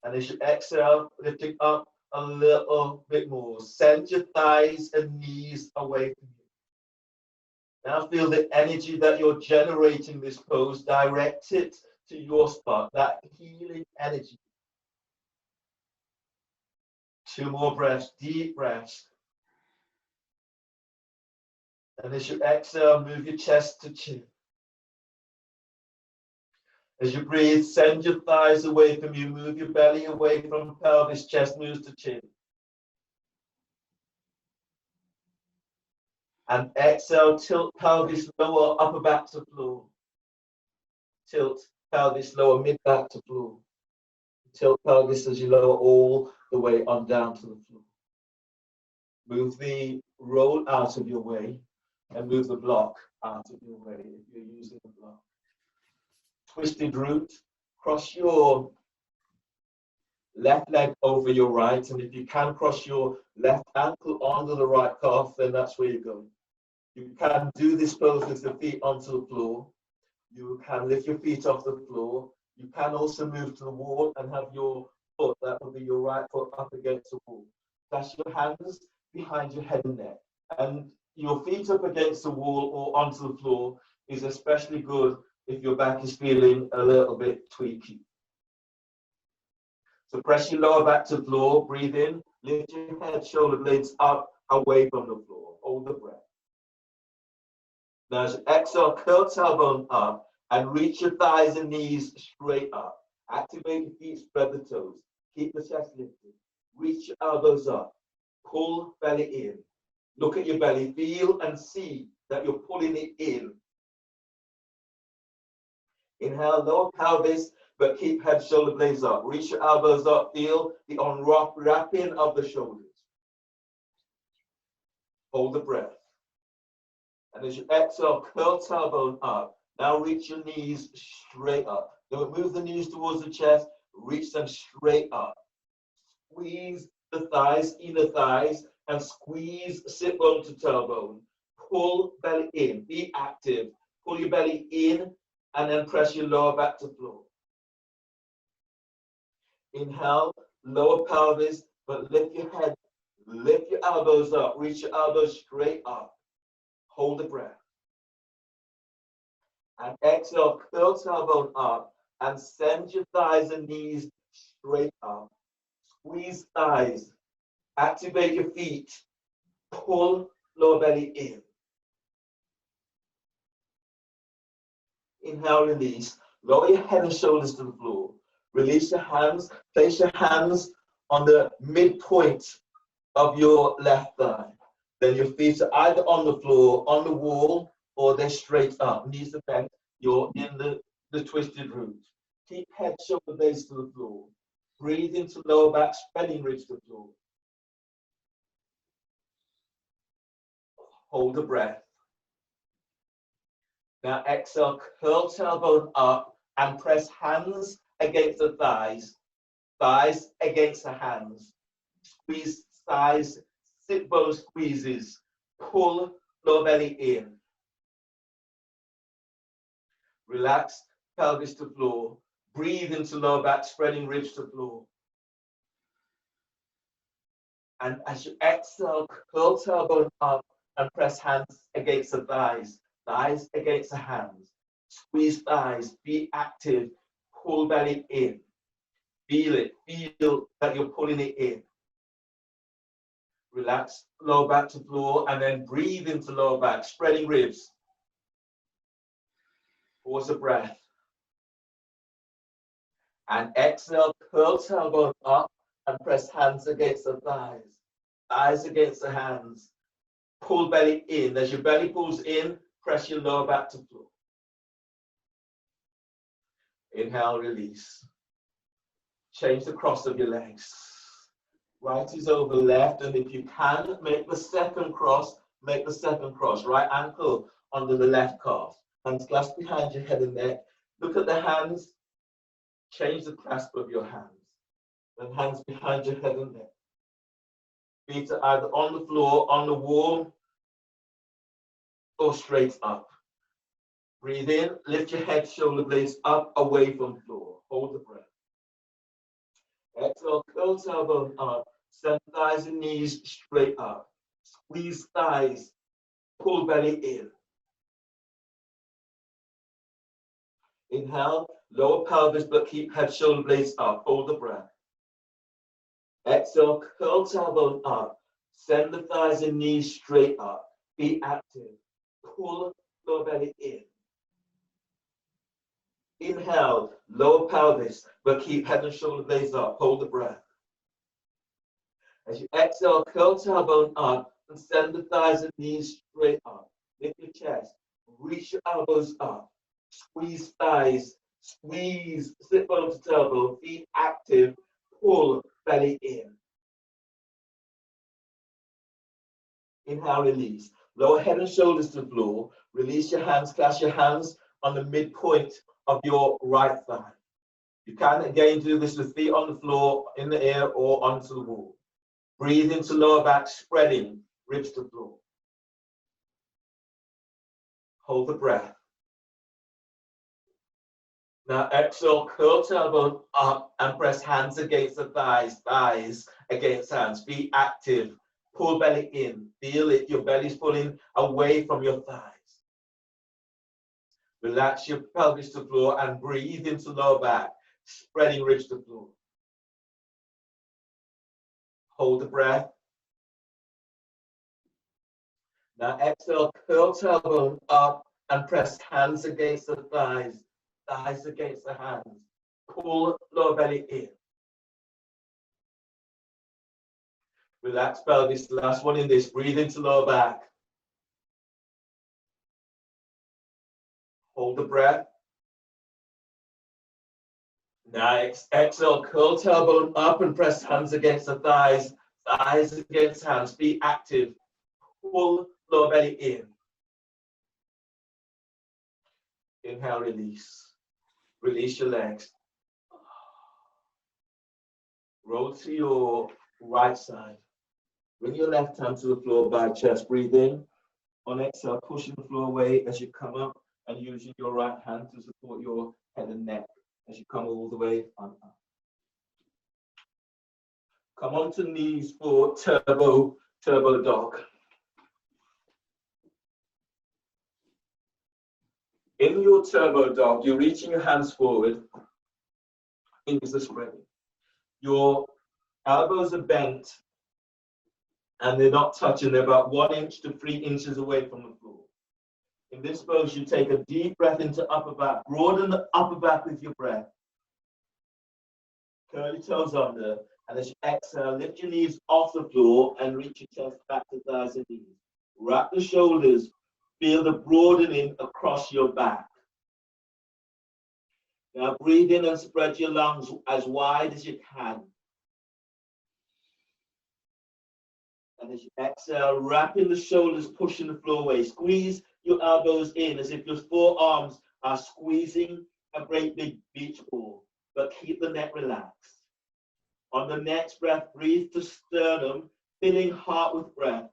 And as you exhale, lifting up a little bit more. Send your thighs and knees away from you. Now feel the energy that you're generating this pose. Direct it to your spot, that healing energy. 2 more breaths, deep breaths. And as you exhale, move your chest to chin. As you breathe, send your thighs away from you. Move your belly away from pelvis. Chest moves to chin. And exhale, tilt pelvis lower, upper back to floor. Tilt pelvis lower, mid back to floor. Tilt pelvis as you lower all the way on down to the floor. Move the roll out of your way and move the block out of your way if you're using the block. Twisted root, cross your left leg over your right, and if you can cross your left ankle onto the right calf, then that's where you're going. You can do this pose with your feet onto the floor. You can lift your feet off the floor. You can also move to the wall and have your foot, that will be your right foot, up against the wall. That's your hands behind your head and neck. And your feet up against the wall or onto the floor is especially good if your back is feeling a little bit tweaky. So press your lower back to the floor, breathe in, lift your head, shoulder blades up, away from the floor. Hold the breath. Now as you exhale, curl tailbone up And reach your thighs and knees straight up. Activate your feet, spread the toes. Keep the chest lifted. Reach your elbows up. Pull belly in. Look at your belly. Feel and see that you're pulling it in. Inhale, lower pelvis, but keep head, shoulder blades up. Reach your elbows up. Feel the unwrapping of the shoulders. Hold the breath. And as you exhale, curl tailbone up. Now reach your knees straight up. Don't move the knees towards the chest. Reach them straight up. Squeeze the thighs, inner thighs, and squeeze sit bone to tailbone. Pull belly in. Be active. Pull your belly in and then press your lower back to floor. Inhale, lower pelvis, but lift your head. Lift your elbows up. Reach your elbows straight up. Hold the breath. And exhale, curl tailbone up and send your thighs and knees straight up. Squeeze thighs. Activate your feet. Pull lower belly in. Inhale, release. Lower your head and shoulders to the floor. Release your hands. Place your hands on the midpoint of your left thigh. Then your feet are either on the floor, on the wall, or they're straight up. Knees are bent. You're in the twisted root. Keep head, shoulder blades to the floor. Breathe into lower back, spreading ribs to the floor. Hold the breath. Now exhale, curl tailbone up and press hands against the thighs, thighs against the hands. Squeeze thighs, sit bone squeezes. Pull lower belly in. Relax pelvis to floor. Breathe into lower back, spreading ribs to floor. And as you exhale, curl tailbone up and press hands against the thighs, thighs against the hands. Squeeze thighs, be active, pull belly in. Feel it, feel that you're pulling it in. Relax lower back to floor and then breathe into lower back, spreading ribs. Pause a breath. And exhale, curl tailbone up and press hands against the thighs, thighs against the hands. Pull belly in. As your belly pulls in, press your lower back to floor. Inhale, release. Change the cross of your legs. Right is over left, and if you can, make the second cross, make the second cross. Right ankle under the left calf. Hands clasped behind your head and neck. Look at the hands. Change the clasp of your hands. And hands behind your head and neck. Feet are either on the floor, on the wall, or straight up. Breathe in, lift your head, shoulder blades up, away from floor. Hold the breath. Exhale, curl tailbone up, send thighs and knees straight up. Squeeze thighs, pull belly in. Inhale, lower pelvis, but keep head, shoulder blades up. Hold the breath. Exhale, curl tailbone up, send the thighs and knees straight up. Be active. Pull lower belly in. Inhale, lower pelvis, but keep head and shoulder blades up. Hold the breath. As you exhale, curl tailbone up and send the thighs and knees straight up. Lift your chest. Reach your elbows up. Squeeze thighs. Squeeze sit bone to tailbone. Feet active. Pull belly in. Inhale, release. Lower head and shoulders to the floor. Release your hands. Clasp your hands on the midpoint of your right thigh. You can again do this with feet on the floor, in the air, or onto the wall. Breathe into lower back, spreading ribs to floor. Hold the breath. Now exhale, curl tailbone up and press hands against the thighs, thighs against hands. Be active. Pull belly in. Feel it. Your belly's pulling away from your thighs. Relax your pelvis to floor and breathe into lower back, spreading ribs to floor. Hold the breath. Now exhale, curl tailbone up and press hands against the thighs, thighs against the hands. Pull lower belly in. Relax pelvis. Last one in this. Breathe into lower back. Hold the breath. Now exhale, curl tailbone up and press hands against the thighs, thighs against hands. Be active. Pull lower belly in. Inhale, release. Release your legs. Roll to your right side. Bring your left hand to the floor by chest. Breathe in. On exhale, pushing the floor away as you come up and using your right hand to support your head and neck as you come all the way on up. Come on to knees for turbo dog. In your turbo dog, you're reaching your hands forward, fingers are spreading. Your elbows are bent and they're not touching, they're about 1 inch to 3 inches away from the floor. In this pose, you take a deep breath into upper back, broaden the upper back with your breath. Curl your toes under, and as you exhale, lift your knees off the floor and reach your chest back to thighs and knees. Wrap the shoulders, feel the broadening across your back. Now breathe in and spread your lungs as wide as you can. And as you exhale, wrapping the shoulders, pushing the floor away. Squeeze your elbows in as if your forearms are squeezing a great big beach ball, but keep the neck relaxed. On the next breath, breathe to sternum, filling heart with breath.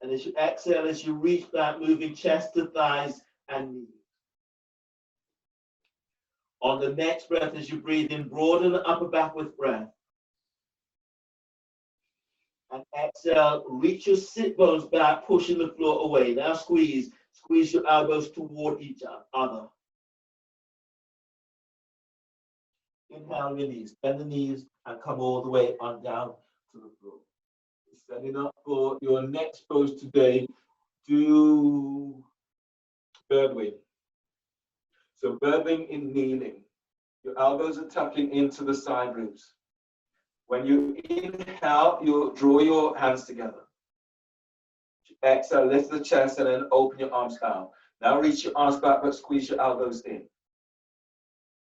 And as you exhale, as you reach back, moving chest to thighs and knees. On the next breath, as you breathe in, broaden the upper back with breath. And exhale, reach your sit bones back, pushing the floor away. Now squeeze your elbows toward each other. Inhale, release, bend the knees and come all the way on down to the floor. Setting up for your next pose today, do bird wing. So bird wing in kneeling. Your elbows are tucking into the side ribs. When you inhale, you draw your hands together. Exhale, lift the chest and then open your arms out. Now reach your arms back, but squeeze your elbows in.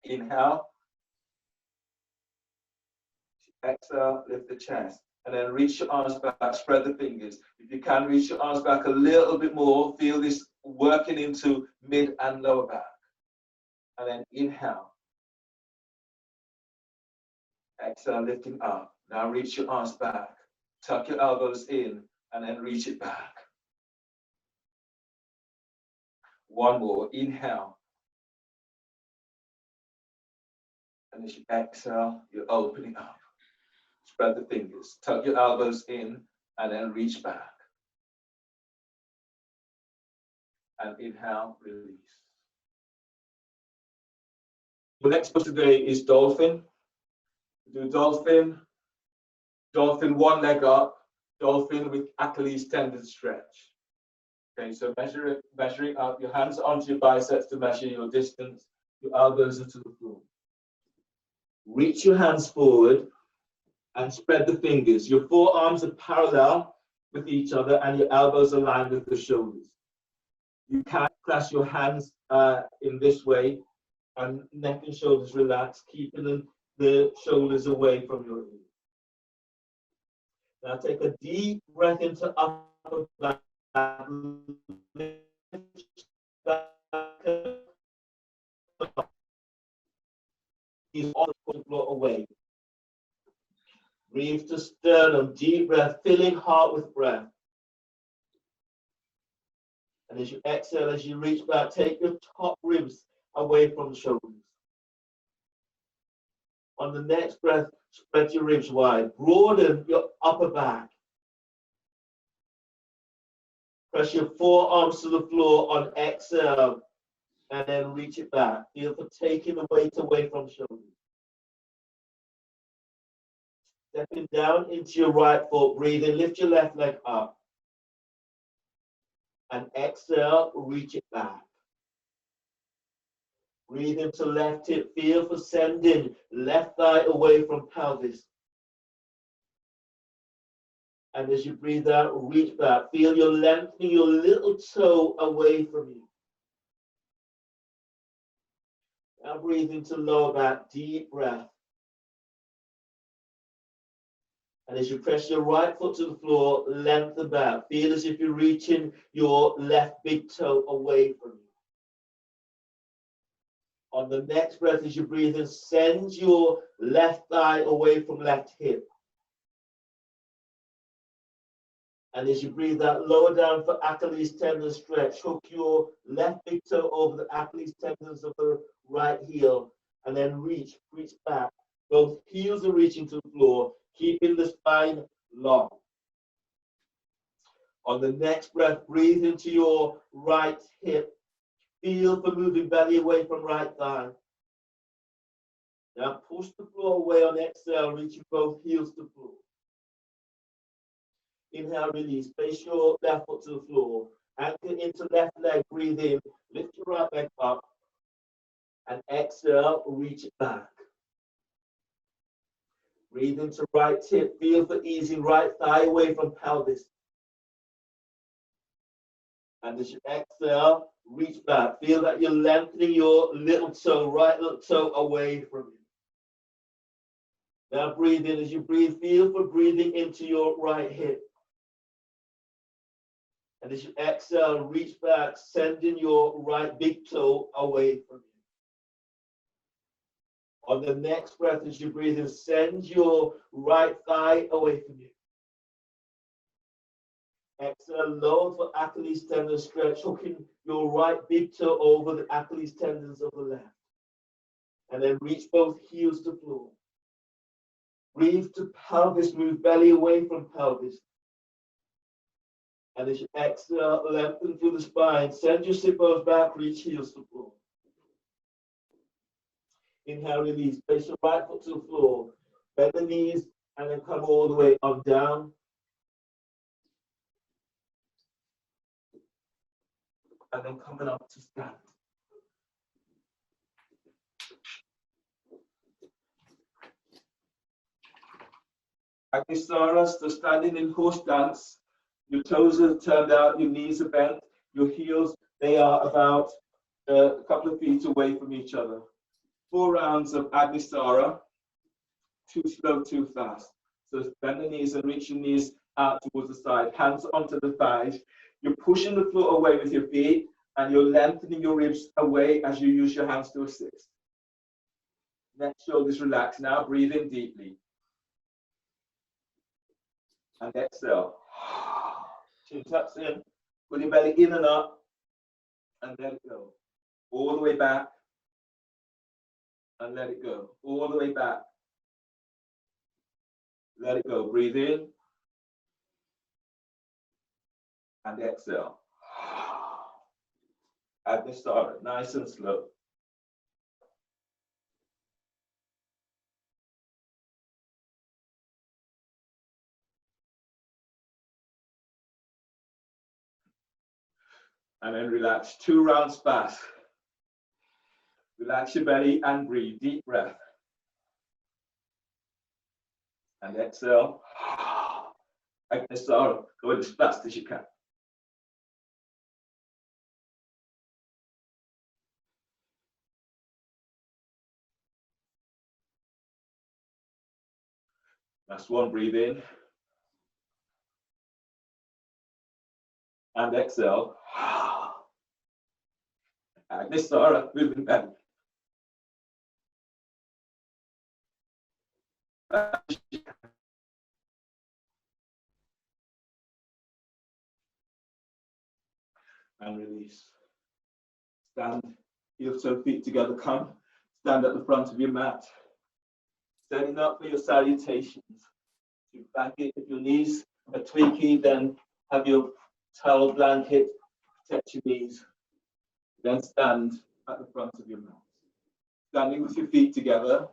Inhale. Exhale, lift the chest. And then reach your arms back, spread the fingers. If you can, reach your arms back a little bit more. Feel this working into mid and lower back. And then inhale. Exhale, lifting up. Now reach your arms back. Tuck your elbows in and then reach it back. One more. Inhale. And as you exhale, you're opening up. Spread the fingers. Tuck your elbows in and then reach back. And inhale, release. The next pose today is dolphin. Do dolphin one leg up, dolphin with Achilles tendon stretch. Okay, so measuring up, your hands onto your biceps to measure your distance, your elbows are to the floor. Reach your hands forward and spread the fingers. Your forearms are parallel with each other and your elbows aligned with the shoulders. You can clasp your hands in this way and neck and shoulders relaxed, keeping the shoulders away from your ears. Now take a deep breath into upper back. Is on the floor away. Breathe to sternum, deep breath, filling heart with breath. And as you exhale, as you reach back, take your top ribs away from the shoulders. On the next breath, spread your ribs wide. Broaden your upper back. Press your forearms to the floor on exhale and then reach it back. Feel for taking the weight away from shoulders. Stepping down into your right foot, breathe in, lift your left leg up. And exhale, reach it back. Breathe into left hip, feel for sending left thigh away from pelvis. And as you breathe out, reach back. Feel you're lengthening your little toe away from you. Now breathe into lower back, deep breath. And as you press your right foot to the floor, lengthen back. Feel as if you're reaching your left big toe away from you. On the next breath, as you breathe in, send your left thigh away from left hip. And as you breathe out, lower down for Achilles tendon stretch. Hook your left big toe over the Achilles tendons of the right heel. And then reach back. Both heels are reaching to the floor, keeping the spine long. On the next breath, breathe into your right hip. Feel for moving belly away from right thigh. Now push the floor away on exhale, reaching both heels to the floor. Inhale, release. Place your left foot to the floor. Anchor into left leg. Breathe in. Lift your right leg up. And exhale, reach it back. Breathe into right hip. Feel for easing right thigh away from pelvis. And as you exhale, reach back. Feel that you're lengthening your little toe, right little toe away from you. Now breathe in. As you breathe, feel for breathing into your right hip. And as you exhale, reach back, sending your right big toe away from you. On the next breath, as you breathe in, send your right thigh away from you. Exhale, lower for Achilles tendon stretch, hooking your right big toe over the Achilles tendons of the left. And then reach both heels to floor. Breathe to pelvis, move belly away from pelvis. And as you exhale, lengthen through the spine. Send your sit bones back, reach heels to floor. Inhale, release. Place your right foot to the floor. Bend the knees and then come all the way up, down. And then coming up to stand. Agnisara, so standing in horse stance. Your toes are turned out, your knees are bent, your heels, they are about a couple of feet away from each other. 4 rounds of Agnisara, too slow, too fast. So bend the knees and reach your knees out towards the side, hands onto the thighs. You're pushing the floor away with your feet and you're lengthening your ribs away as you use your hands to assist. Neck, shoulders relax. Now breathe in deeply. And exhale. Chin tucks in. Pull your belly in and up. And let it go. All the way back. And let it go. All the way back. Let it go. Breathe in. And exhale. Agnisara, nice and slow. And then relax. 2 rounds fast. Relax your belly and breathe. Deep breath. And exhale. Agnisara, go as fast as you can. Last one, breathe in. And exhale. Agnisara, moving back. And release. Stand, heel toe feet together, come. Stand at the front of your mat. Setting up for your salutations. You back it. If your knees are tweaky, then have your towel blanket protect your knees. Then stand at the front of your mat. Standing with your feet together,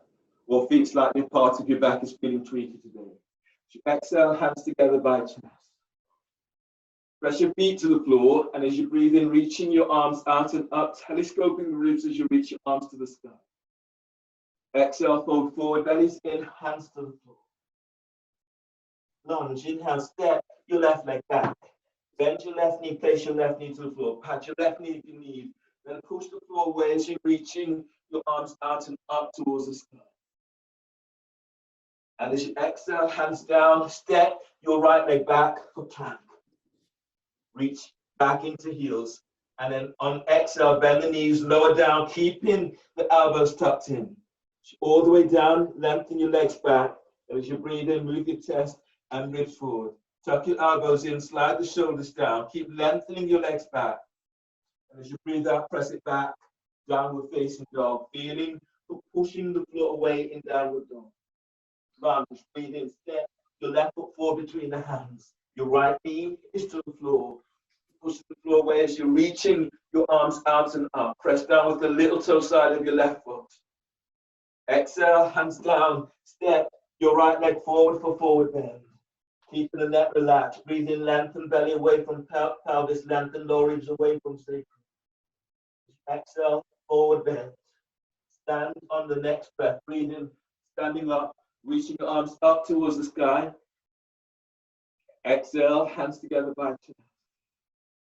or feet slightly apart if your back is feeling tweaky today. So exhale, hands together by chest. Press your feet to the floor, and as you breathe in, reaching your arms out and up, telescoping the ribs as you reach your arms to the sky. Exhale, fold forward, bellies in, hands to the floor. Lunge, inhale, step your left leg back. Bend your left knee, place your left knee to the floor. Pat your left knee if you need. Then push the floor away as you're reaching your arms out and up towards the sky. And as you exhale, hands down, step your right leg back for plank. Reach back into heels. And then on exhale, bend the knees, lower down, keeping the elbows tucked in. All the way down, lengthen your legs back. And as you breathe in, move your chest and ribs forward. Tuck your elbows in, slide the shoulders down. Keep lengthening your legs back. And as you breathe out, press it back, downward facing dog. Feeling for pushing the floor away in downward dog. Lunge, breathe in, step your left foot forward between the hands. Your right knee is to the floor. Push the floor away as you're reaching your arms out and up. Press down with the little toe side of your left foot. Exhale, hands down, step your right leg forward for forward bend. Keeping the neck relaxed. Breathe in, lengthen belly away from pelvis, lengthen lower ribs away from sacrum. Exhale, forward bend. Stand on the next breath. Breathe in, standing up, reaching your arms up towards the sky. Exhale, hands together by chest.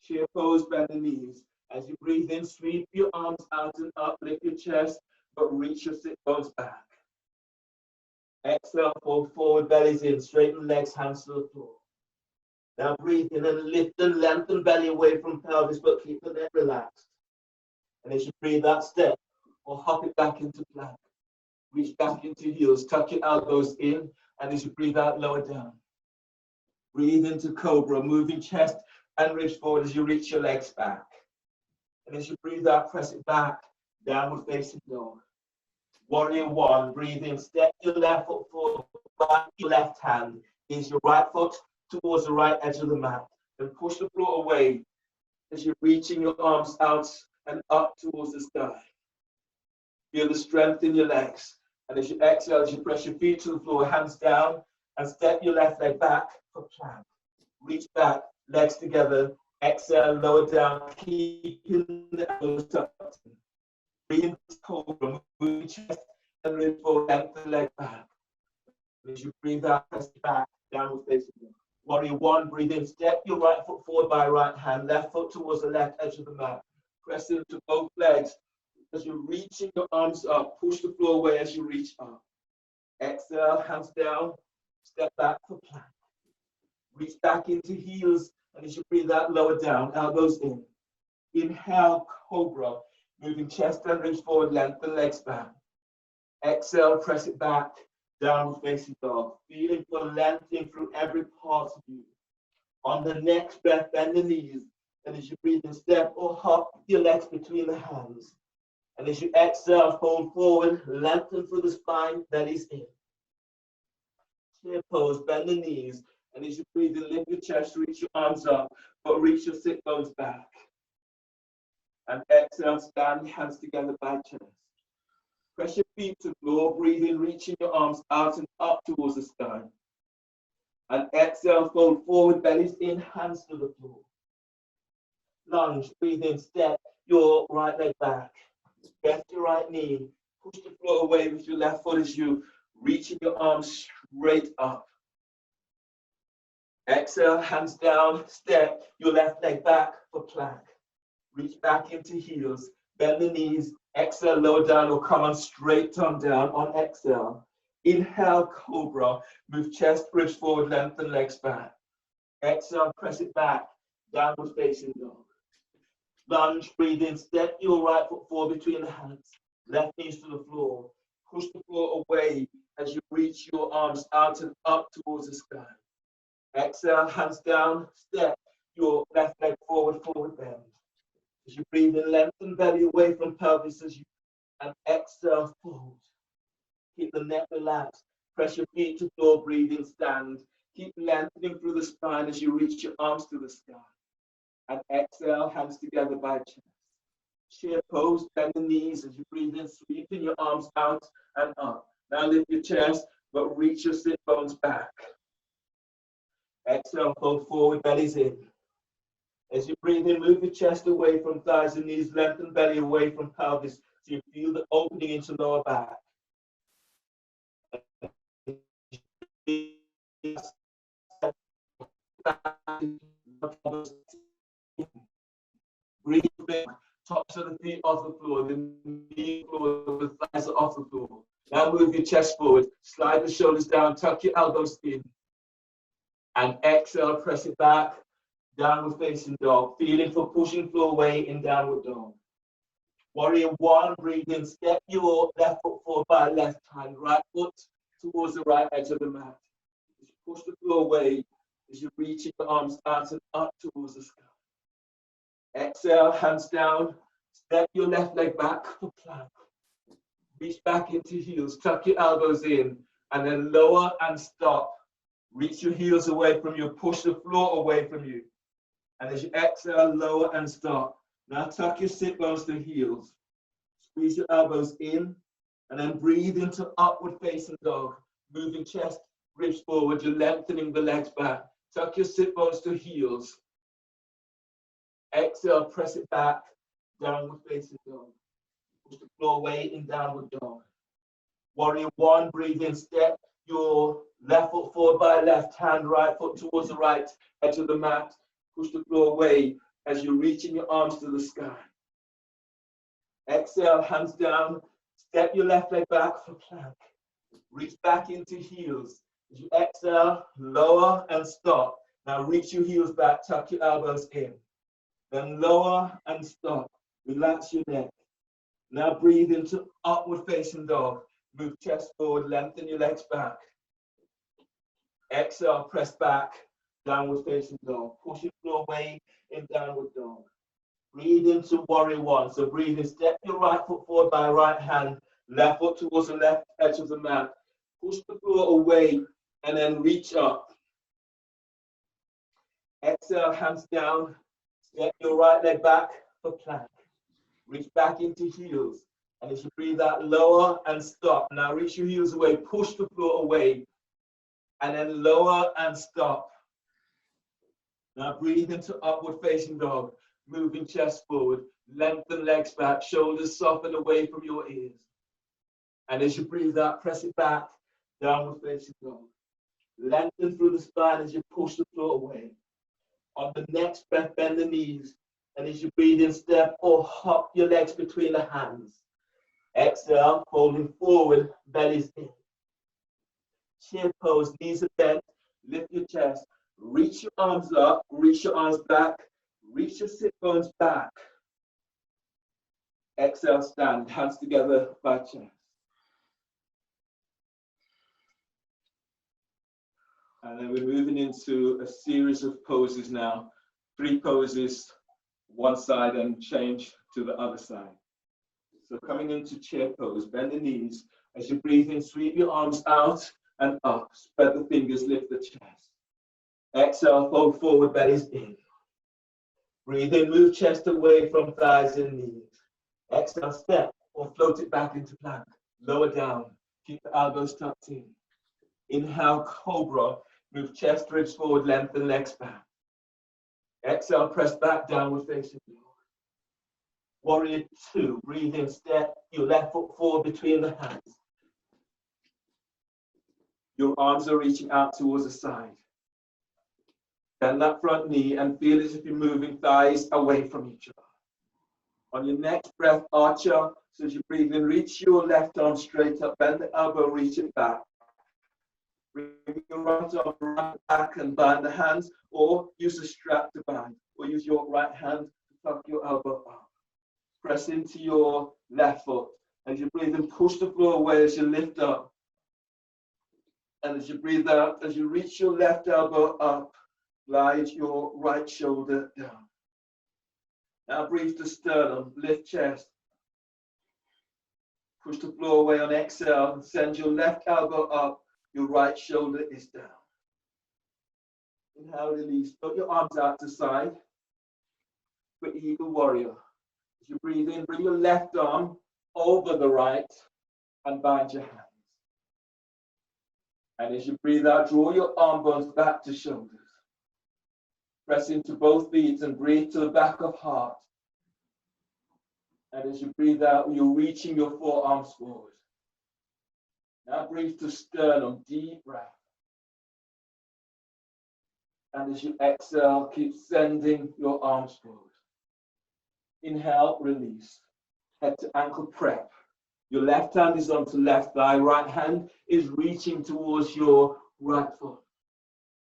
Chair pose, bend the knees. As you breathe in, sweep your arms out and up, lift your chest, but reach your sit bones back. Exhale, fold forward, bellies in, straighten legs, hands to the floor. Now breathe in and lift and lengthen belly away from pelvis, but keep the neck relaxed. And as you breathe out, step or hop it back into plank. Reach back into heels, tuck your elbows in, and as you breathe out, lower down. Breathe into cobra, moving chest and ribs forward as you reach your legs back. And as you breathe out, press it back, downward facing dog. Warrior one, breathe in, step your left foot forward, by your left hand is your right foot towards the right edge of the mat. And push the floor away as you're reaching your arms out and up towards the sky. Feel the strength in your legs. And as you exhale, as you press your feet to the floor, hands down, and step your left leg back for plank. Reach back, legs together. Exhale, lower down, keeping the elbows tucked in. Breathe into cobra, move chest and ribs forward, lengthen the leg back. As you breathe out, press back, downward facing dog. Warrior one, breathe in, step your right foot forward by right hand, left foot towards the left edge of the mat. Press into both legs. As you're reaching your arms up, push the floor away as you reach up. Exhale, hands down, step back for plank. Reach back into heels, and as you breathe out, lower down, elbows in. Inhale, cobra, moving chest and ribs forward, lengthen legs back. Exhale, press it back, downward facing dog. Feeling for lengthening through every part of you. On the next breath, bend the knees, and as you breathe in, step or hop your legs between the hands. And as you exhale, fold forward, lengthen through the spine, bellies in. Chair pose, bend the knees, and as you breathe in, lift your chest, reach your arms up, but reach your sit bones back. And exhale, stand, hands together by chest. Press your feet to the floor, breathe in, reaching your arms out and up towards the sky. And exhale, fold forward, bellies in, hands to the floor. Lunge, breathe in, step your right leg back. Bend your right knee, push the floor away with your left foot as you reaching your arms straight up. Exhale, hands down, step your left leg back for plank. Reach back into heels, bend the knees, exhale, lower down or come on straight tongue down on exhale. Inhale, cobra, move chest, ribs forward, lengthen legs back. Exhale, press it back, downward facing dog. Lunge, breathe in, step your right foot forward between the hands, left knees to the floor. Push the floor away as you reach your arms out and up towards the sky. Exhale, hands down, step your left leg forward, forward bend. As you breathe in, lengthen belly away from pelvis as you, and exhale, fold. Keep the neck relaxed. Press your feet to floor, breathe in, stand. Keep lengthening through the spine as you reach your arms to the sky. And exhale, hands together by chest. Chair pose, bend the knees as you breathe in, sweeping your arms out and up. Now lift your chest, but reach your sit bones back. Exhale, fold forward, bellies in. As you breathe in, move your chest away from thighs and knees, lengthen belly away from pelvis, so you feel the opening into lower back. Breathe in, tops of the feet off the floor, the knee floor, the thighs are off the floor. Now move your chest forward, slide the shoulders down, tuck your elbows in, and exhale, press it back, downward facing dog, feeling for pushing floor weight in downward dog. Warrior one, breathe in, step your left foot forward by left hand, right foot towards the right edge of the mat. As you push the floor away, as you reach your arms out and up towards the sky. Exhale, hands down, step your left leg back for plank. Reach back into heels, tuck your elbows in, and then lower and stop. Reach your heels away from you, push the floor away from you. And as you exhale, lower and stop. Now tuck your sit bones to heels. Squeeze your elbows in, and then breathe into upward facing dog. Moving chest, ribs forward, you're lengthening the legs back. Tuck your sit bones to heels. Exhale, press it back, downward facing dog. Push the floor away in downward dog. Warrior one, breathe in, step your left foot forward by left hand, right foot towards the right edge of the mat. Push the floor away as you're reaching your arms to the sky. Exhale, hands down, step your left leg back for plank. Reach back into heels. As you exhale, lower and stop. Now reach your heels back, tuck your elbows in. Then lower and stop. Relax your neck. Now breathe into upward facing dog. Move chest forward, lengthen your legs back. Exhale, press back, downward facing dog. Push your floor away in downward dog. Breathe into warrior one. So breathe in, step your right foot forward by right hand, left foot towards the left edge of the mat. Push the floor away and then reach up. Exhale, hands down. Step your right leg back for plank. Reach back into heels. And as you breathe out, lower and stop. Now reach your heels away, push the floor away. And then lower and stop. Now breathe into upward facing dog. Moving chest forward. Lengthen legs back. Shoulders soften away from your ears. And as you breathe out, press it back. Downward facing dog. Lengthen through the spine as you push the floor away. On the next breath, bend the knees. And as you breathe in, step or hop your legs between the hands. Exhale, folding forward, belly's in. Chair pose, knees are bent, lift your chest. Reach your arms up, reach your arms back. Reach your sit bones back. Exhale, stand, hands together by chest. And then we're moving into a series of poses now. 3 poses, one side and change to the other side. So coming into chair pose, bend the knees. As you breathe in, sweep your arms out and up. Spread the fingers, lift the chest. Exhale, fold forward, belly's in. Breathe in, move chest away from thighs and knees. Exhale, step or float it back into plank. Lower down, keep the elbows tucked in. Inhale, cobra. Move chest, ribs forward, lengthen legs back. Exhale, press back, downward facing dog. Warrior 2, breathe in, step your left foot forward between the hands. Your arms are reaching out towards the side. Bend that front knee and feel as if you're moving thighs away from each other. On your next breath, archer. So as you breathe in, reach your left arm straight up, bend the elbow, reach it back. Bring your right arm right back and bind the hands, or use a strap to bind, or use your right hand to tuck your elbow up. Press into your left foot. As you breathe in, push the floor away as you lift up. And as you breathe out, as you reach your left elbow up, glide your right shoulder down. Now breathe to sternum, lift chest. Push the floor away on exhale and send your left elbow up, your right shoulder is down. Inhale, release, put your arms out to side for eagle warrior. As you breathe in, bring your left arm over the right and bind your hands. And as you breathe out, draw your arm bones back to shoulders. Press into both feet and breathe to the back of heart. And as you breathe out, you're reaching your forearms forward. Now breathe to sternum, deep breath. And as you exhale, keep sending your arms forward. Inhale, release. Head to ankle prep. Your left hand is onto left thigh. Right hand is reaching towards your right foot.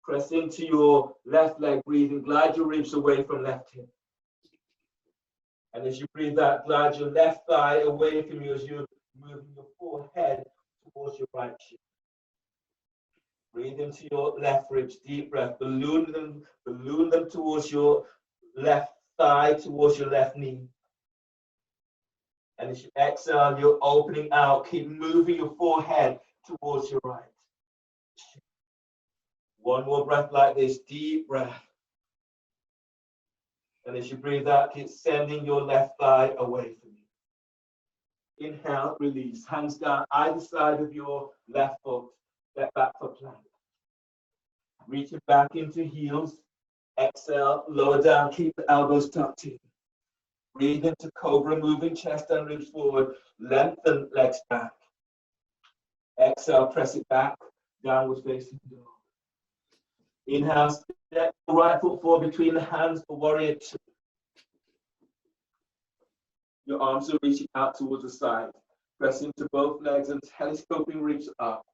Press into your left leg, breathing. Glide your ribs away from left hip. And as you breathe out, glide your left thigh away from you as you're moving your forehead towards your right shin. Breathe into your left ribs, deep breath. Balloon them towards your left thigh, towards your left knee. And as you exhale, you're opening out. Keep moving your forehead towards your right. One more breath like this, deep breath. And as you breathe out, keep sending your left thigh away from you. Inhale, release. Hands down either side of your left foot. Step back for plank. Reach it back into heels. Exhale, lower down. Keep the elbows tucked in. Breathe into cobra, moving chest and ribs forward. Lengthen legs back. Exhale, press it back. Downward facing dog. Inhale, step the right foot forward between the hands for warrior two. Your arms are reaching out towards the side. Press into both legs and telescoping ribs up.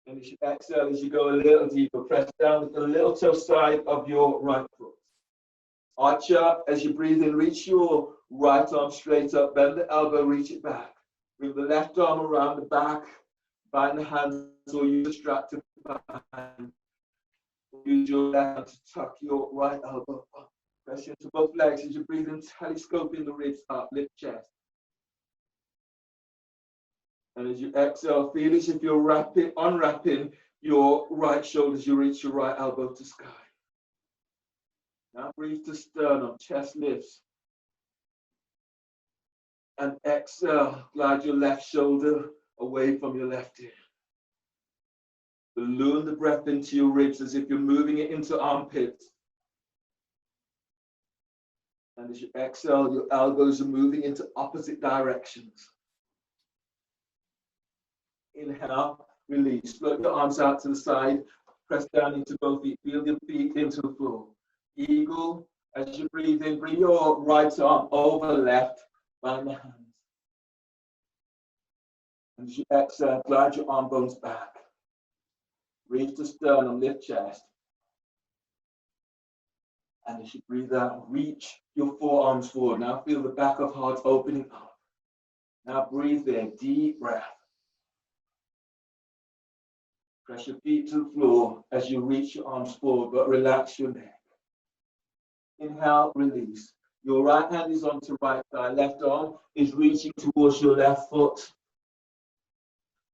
And as you exhale, as you go a little deeper, press down with the little toe side of your right foot. Arch up as you breathe in, reach your right arm straight up, bend the elbow, reach it back. Bring the left arm around the back, bind the hands or use the strap to bind. Use your left hand to tuck your right elbow up. Press into both legs as you breathe in, telescoping the ribs up, lift chest. And as you exhale, feel as if you're unwrapping your right shoulders, you reach your right elbow to sky. Now breathe to sternum, chest lifts. And exhale, glide your left shoulder away from your left ear. Balloon the breath into your ribs as if you're moving it into armpits. And as you exhale, your elbows are moving into opposite directions. Inhale, release. Float your arms out to the side. Press down into both feet. Feel your feet into the floor. Eagle. As you breathe in, bring your right arm over the left. Bind the hands. And as you exhale, glide your arm bones back. Reach to sternum, lift chest. And as you breathe out, reach your forearms forward. Now feel the back of heart opening up. Now breathe in, deep breath. Press your feet to the floor as you reach your arms forward, but relax your neck. Inhale, release. Your right hand is onto right thigh. Left arm is reaching towards your left foot.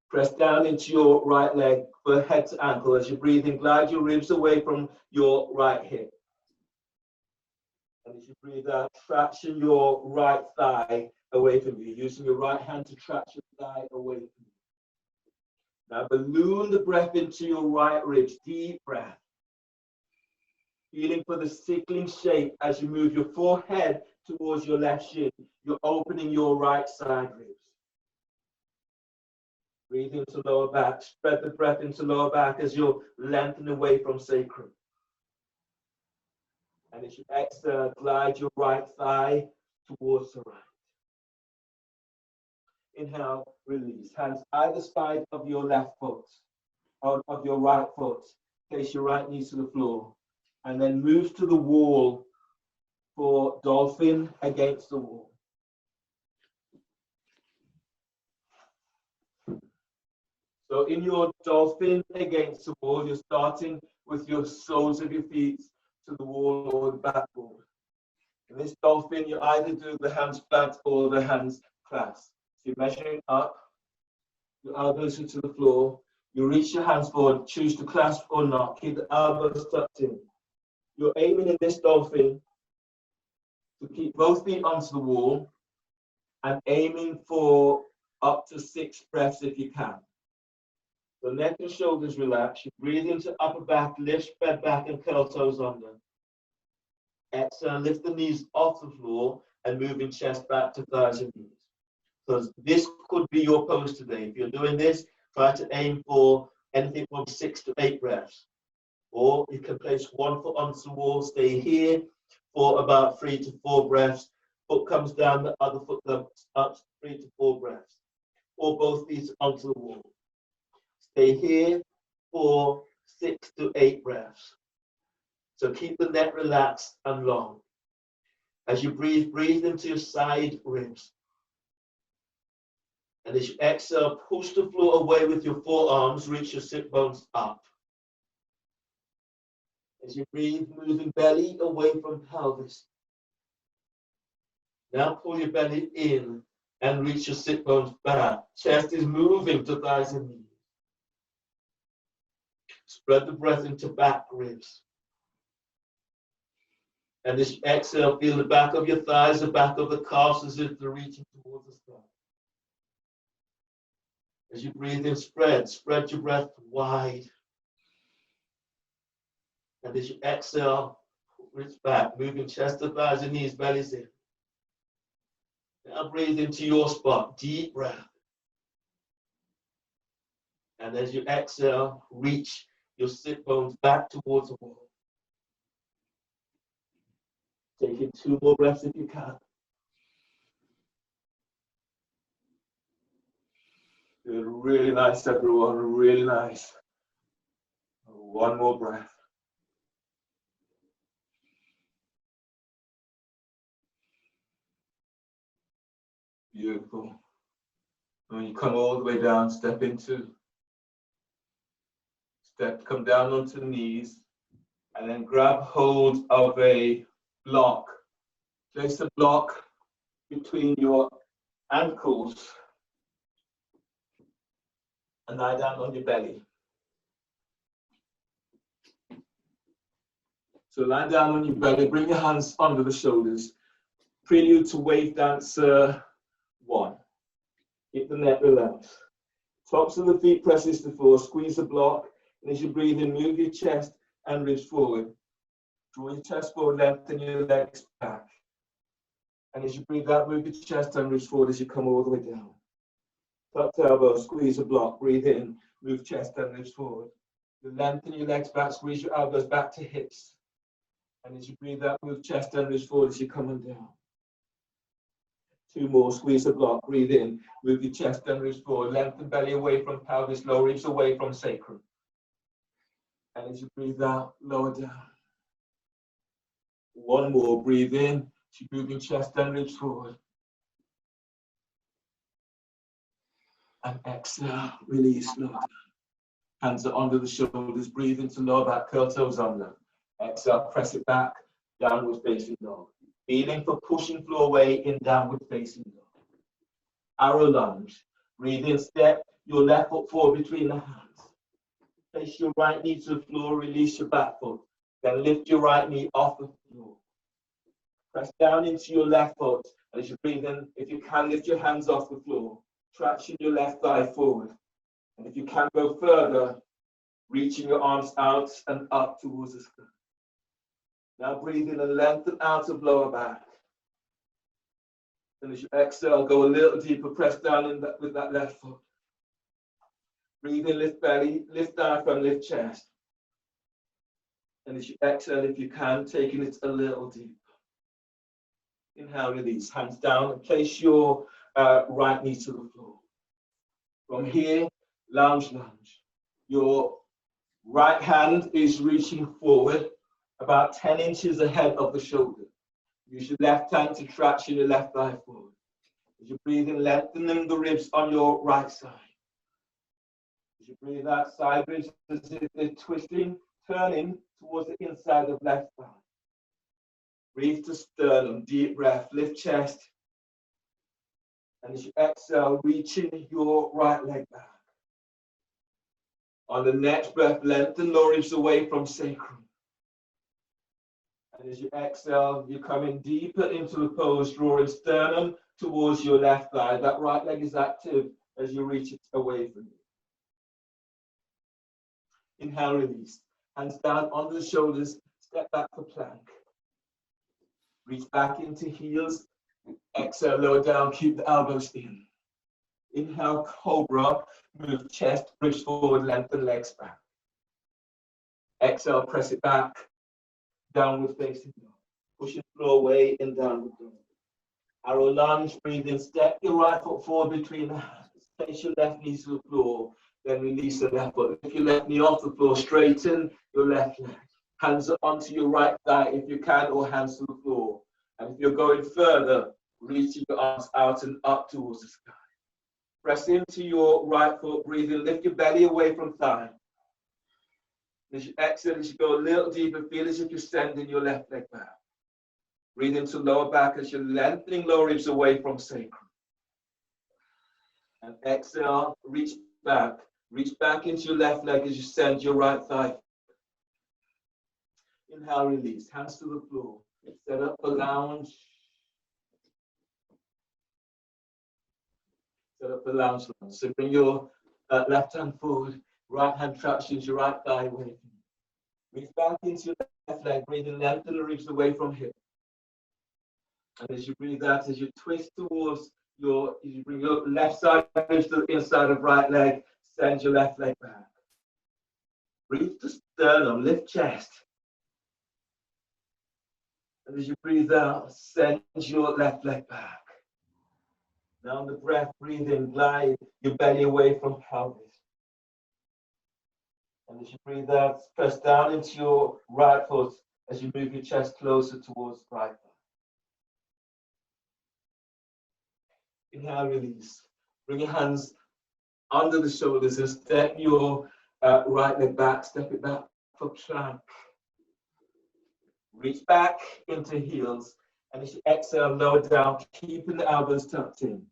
Press down into your right leg for head to ankle. As you breathe in, glide your ribs away from your right hip. And as you breathe out, traction your right thigh away from you, using your right hand to traction your thigh away from you. Now balloon the breath into your right ribs, deep breath. Feeling for the sickling shape as you move your forehead towards your left shin. You're opening your right side ribs. Breathe into lower back. Spread the breath into lower back as you lengthen away from sacrum. And as you exhale, glide your right thigh towards the right. Inhale, release. Hands either side of your left foot, of your right foot. Place your right knee to the floor. And then move to the wall for dolphin against the wall. So in your dolphin against the wall, you're starting with your soles of your feet to the wall or the backboard. In this dolphin, you either do the hands flat or the hands clasped. So you're measuring up, your elbows are to the floor, you reach your hands forward, choose to clasp or not, keep the elbows tucked in. You're aiming in this dolphin to keep both feet onto the wall and aiming for up to 6 breaths if you can. So neck and shoulders relax. You breathe into upper back, lift, spread back, and curl toes under. Exhale, lift the knees off the floor and moving chest back to thighs and knees. So this could be your pose today. If you're doing this, try to aim for anything from 6 to 8 breaths. Or you can place one foot onto the wall, stay here for about 3 to 4 breaths. Foot comes down, the other foot comes up, 3 to 4 breaths. Or both these onto the wall. Stay here for 6 to 8 breaths. So keep the neck relaxed and long. As you breathe, breathe into your side ribs. And as you exhale, push the floor away with your forearms, reach your sit bones up. As you breathe, moving belly away from pelvis. Now pull your belly in and reach your sit bones back. Chest is moving to thighs and knees. Spread the breath into back ribs. And as you exhale, feel the back of your thighs, the back of the calves as if they're reaching towards the sky. As you breathe in, spread your breath wide. And as you exhale, reach back, moving chest to thighs and knees, bellies in. Now breathe into your spot, deep breath. And as you exhale, reach your sit bones back towards the wall. Taking 2 more breaths if you can. Good, really nice, everyone, really nice. One more breath. Beautiful. And when you come all the way down, come down onto the knees, and then grab hold of a block. Place a block between your ankles and lie down on your belly. So lie down on your belly, bring your hands under the shoulders. Prelude to wave dancer 1. Keep the neck relaxed. Tops of the feet presses to the floor, squeeze the block, and as you breathe in, move your chest and ribs forward. Draw your chest forward, lengthen your legs back. And as you breathe out, move your chest and ribs forward as you come all the way down. Tuck elbow, squeeze the block, breathe in, move chest and ribs forward. You lengthen your legs back, squeeze your elbows back to hips. And as you breathe out, move chest and ribs forward as you come on down. 2 more, squeeze the block, breathe in, move your chest and ribs forward, lengthen belly away from pelvis, lower ribs away from sacrum. And as you breathe out, lower down. 1 more, breathe in, keep moving chest and ribs forward. And exhale, release, lower down. Hands are under the shoulders, breathe into lower back, curl toes under. Exhale, press it back, downward facing dog. Feeling for pushing floor away in downward facing dog. Arrow lunge. Breathe in, step your left foot forward between the hands. Place your right knee to the floor, release your back foot. Then lift your right knee off the floor. Press down into your left foot. As you breathe in, if you can, lift your hands off the floor. Traction your left thigh forward. And if you can go further, reaching your arms out and up towards the sky. Now breathe in and lengthen out of lower back. And as you exhale, go a little deeper, press down with that left foot. Breathe in, lift belly, lift diaphragm, lift chest. And as you exhale, if you can, taking it a little deeper. Inhale, release, hands down, and place your right knee to the floor. From here, lunge. Your right hand is reaching forward about 10 inches ahead of the shoulder. Use your left hand to traction your left thigh forward. As you breathe in, lengthening the ribs on your right side. As you breathe out, side ribs as if they're twisting, turning towards the inside of left thigh. Breathe to sternum, deep breath, lift chest. And as you exhale, reaching your right leg back. On the next breath, lengthen lower ribs away from sacrum. And as you exhale, you're coming deeper into the pose, drawing sternum towards your left thigh. That right leg is active as you reach it away from you. Inhale, release. Hands down onto the shoulders, step back for plank. Reach back into heels. Exhale, lower down, keep the elbows in. Inhale, cobra, move chest, bridge forward, lengthen legs back. Exhale, press it back, downward facing dog. Push it floor away in downward dog. Arrow lunge, breathe in, step your right foot forward between the hands. Place your left knee to the floor, then release the left foot. Lift your left knee off the floor, straighten your left leg. Hands onto your right thigh if you can, or hands to the floor. And if you're going further, reach your arms out and up towards the sky. Press into your right foot, breathe in, lift your belly away from thigh. As you exhale, as you go a little deeper, feel as if you're sending your left leg back. Breathe into lower back as you're lengthening lower ribs away from sacrum. And exhale, reach back into your left leg as you send your right thigh. Inhale, release, hands to the floor. Set up for lounge. Set up for lounge. So bring your left hand forward, right hand tractions your right thigh away from you. Reach back into your left leg, breathe in, lengthen the ribs away from hip. And as you breathe out, as you twist towards you bring your left side to the inside of right leg, send your left leg back. Breathe to sternum, lift chest. And as you breathe out, send your left leg back. Now on the breath, breathe in, glide your belly away from pelvis. And as you breathe out, press down into your right foot as you move your chest closer towards the right thigh. Inhale, release. Bring your hands under the shoulders and step your right leg back, step it back for plank. Reach back into heels, and as you exhale, lower down, keeping the elbows tucked in.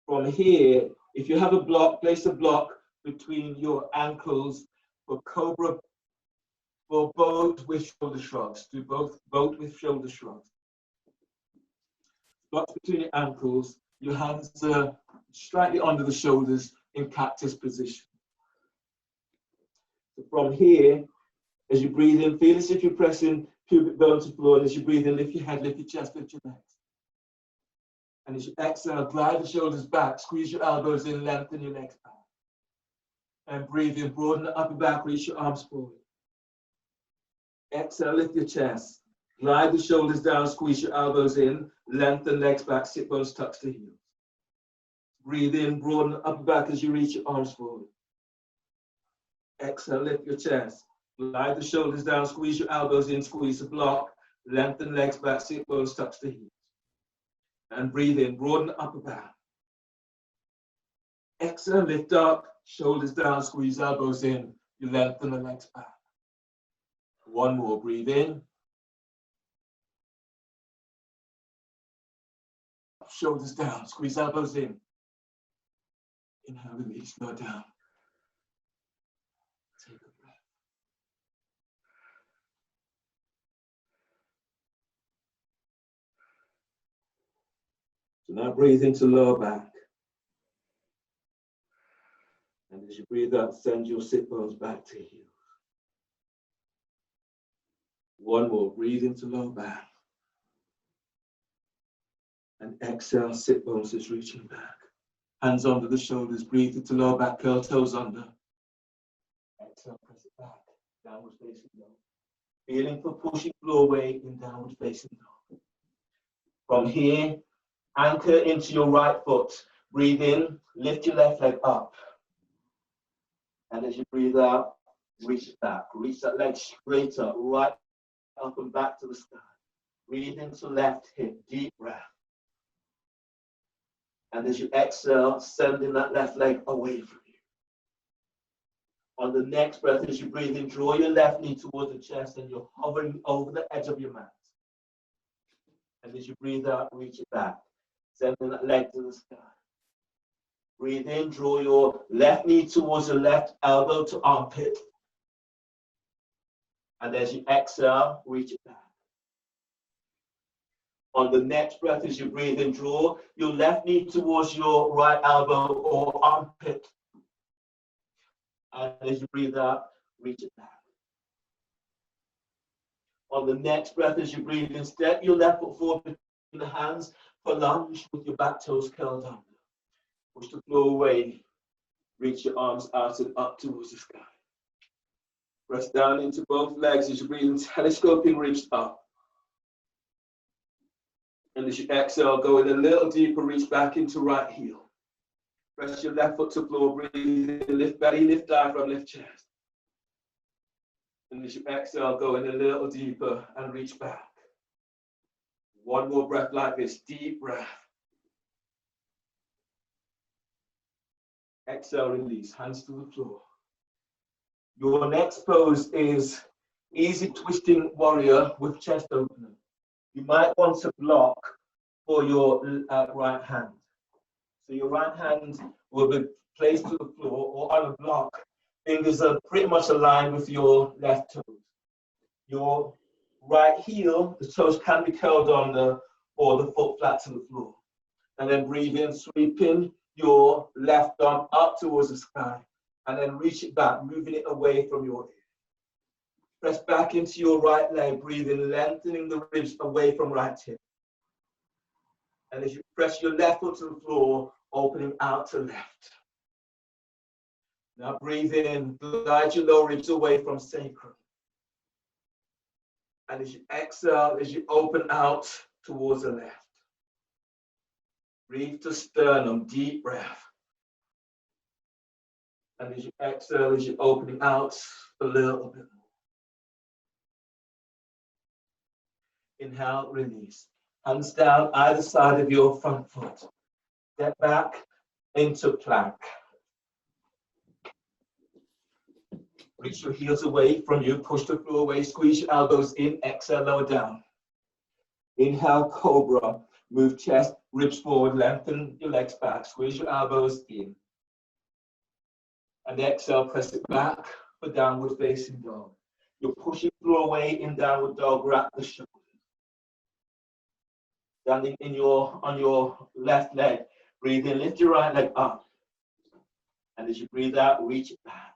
From here, if you have a block, place a block between your ankles for cobra, for both with shoulder shrugs. Do both with shoulder shrugs. Blocks between your ankles, your hands are slightly under the shoulders in cactus position. So from here, as you breathe in, feel as if you're pressing pubic bone to floor, and as you breathe in, lift your head, lift your chest, lift your legs. And as you exhale, glide the shoulders back, squeeze your elbows in, lengthen your legs back. And breathe in, broaden the upper back, reach your arms forward. Exhale, lift your chest. Glide the shoulders down, squeeze your elbows in, lengthen legs back, sit bones tucks to heels. Breathe in, broaden the upper back as you reach your arms forward. Exhale, lift your chest. Glide the shoulders down, squeeze your elbows in, squeeze the block, lengthen legs back, sit bones tucks to heels. And breathe in, broaden the upper back. Exhale, lift up, shoulders down, squeeze elbows in, you lengthen the legs back. One more, breathe in. Shoulders down, squeeze elbows in. Inhale, release, lower down. Take a breath. So now breathe into lower back. And as you breathe out, send your sit bones back to heels. One more, breathe into lower back. And exhale, sit bones is reaching back. Hands under the shoulders, breathe into lower back, curl toes under. Exhale, press it back, downward facing dog. Feeling for pushing floor weight in downward facing dog. From here, anchor into your right foot. Breathe in, lift your left leg up. And as you breathe out, reach it back. Reach that leg straight up, right up and back to the sky. Breathe into left hip, deep breath. And as you exhale, sending that left leg away from you. On the next breath, as you breathe in, draw your left knee towards the chest and you're hovering over the edge of your mat. And as you breathe out, reach it back, sending that leg to the sky. Breathe in, draw your left knee towards your left elbow to armpit. And as you exhale, reach it back. On the next breath, as you breathe in, draw your left knee towards your right elbow or armpit. And as you breathe out, reach it back. On the next breath, as you breathe in, step your left foot forward between the hands for lunge with your back toes curled under. Push the floor away. Reach your arms out and up towards the sky. Press down into both legs as you breathe in, telescoping ribs up. And as you exhale, go in a little deeper, reach back into right heel. Press your left foot to floor, breathe in, lift belly, lift diaphragm, lift chest. And as you exhale, go in a little deeper and reach back. One more breath like this, deep breath. Exhale, release, hands to the floor. Your next pose is easy twisting warrior with chest opener. You might want to block for your right hand. So your right hand will be placed to the floor or on a block. Fingers are pretty much aligned with your left toes. Your right heel, the toes can be curled under or the foot flat to the floor. And then breathe in, sweeping your left arm up towards the sky. And then reach it back, moving it away from your ear. Press back into your right leg, breathing, lengthening the ribs away from right hip. And as you press your left foot to the floor, opening out to left. Now breathe in, glide your lower ribs away from sacrum. And as you exhale, as you open out towards the left. Breathe to sternum, deep breath. And as you exhale, as you're opening out a little bit more. Inhale, release. Hands down either side of your front foot. Step back into plank. Reach your heels away from you, push the floor away, squeeze your elbows in, exhale, lower down. Inhale, cobra. Move chest, ribs forward, lengthen your legs back, squeeze your elbows in. And exhale, press it back for downward facing dog. You're pushing floor away in downward dog, wrap the shoulders. Standing on your left leg, breathe in, lift your right leg up. And as you breathe out, reach it back.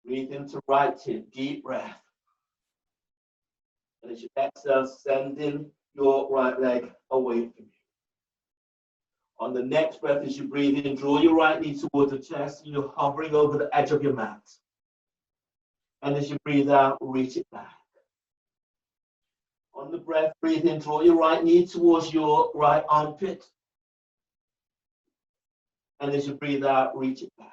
Breathe into right hip, deep breath. And as you exhale, sending your right leg away from you. On the next breath, as you breathe in, draw your right knee towards the chest, and you're hovering over the edge of your mat. And as you breathe out, reach it back. On the breath, breathe in, draw your right knee towards your right armpit. And as you breathe out, reach it back.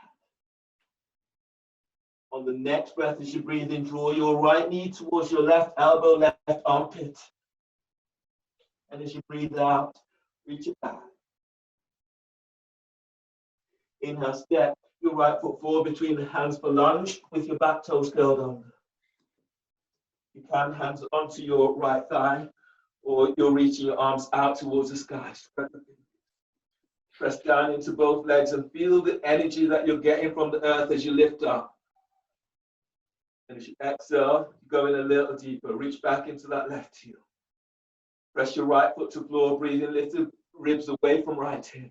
On the next breath, as you breathe in, draw your right knee towards your left elbow, left armpit. And as you breathe out, reach it back. Inhale, step your right foot forward between the hands for lunge with your back toes curled under. You can hands onto your right thigh, or you're reaching your arms out towards the sky. Press down into both legs and feel the energy that you're getting from the earth as you lift up. And as you exhale, go in a little deeper. Reach back into that left heel. Press your right foot to floor, breathe in, lift the ribs away from right hip.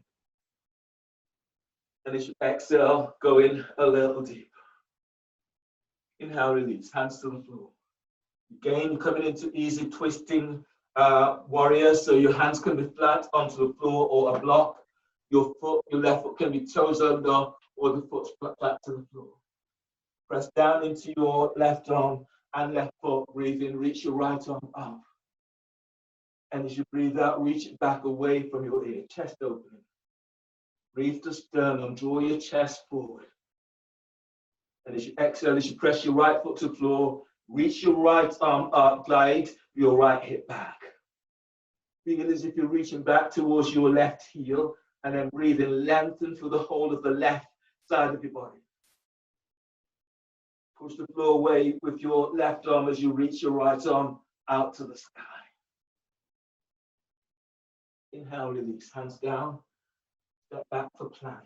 And as you exhale, go in a little deeper. Inhale, release, hands to the floor. Again, you're coming into easy twisting warrior, so your hands can be flat onto the floor or a block. Your left foot can be toes under, or the foot's flat to the floor. Press down into your left arm and left foot, breathe in, reach your right arm up. And as you breathe out, reach it back away from your ear, chest opening. Breathe to sternum, draw your chest forward. And as you exhale, as you press your right foot to the floor, reach your right arm up, glide your right hip back. Feel as if you're reaching back towards your left heel, and then breathe in, lengthen through the whole of the left side of your body. Push the floor away with your left arm as you reach your right arm out to the sky. Inhale, release, hands down. Step back for plank.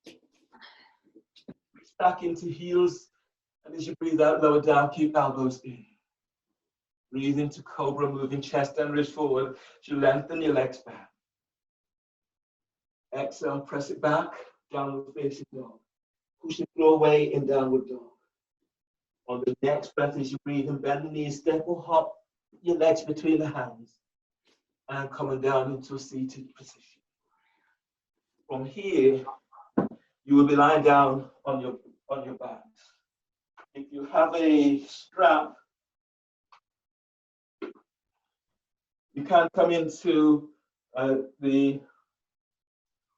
Reach back into heels, and as you breathe out, lower down, keep elbows in. Breathe into cobra, moving chest and ribs forward as you lengthen your legs back. Exhale, press it back downward facing dog. Push the floor away in downward dog. On the next breath, as you breathe and bend the knees, step or hop your legs between the hands and coming down into a seated position. From here, you will be lying down on your back. If you have a strap, you can come into the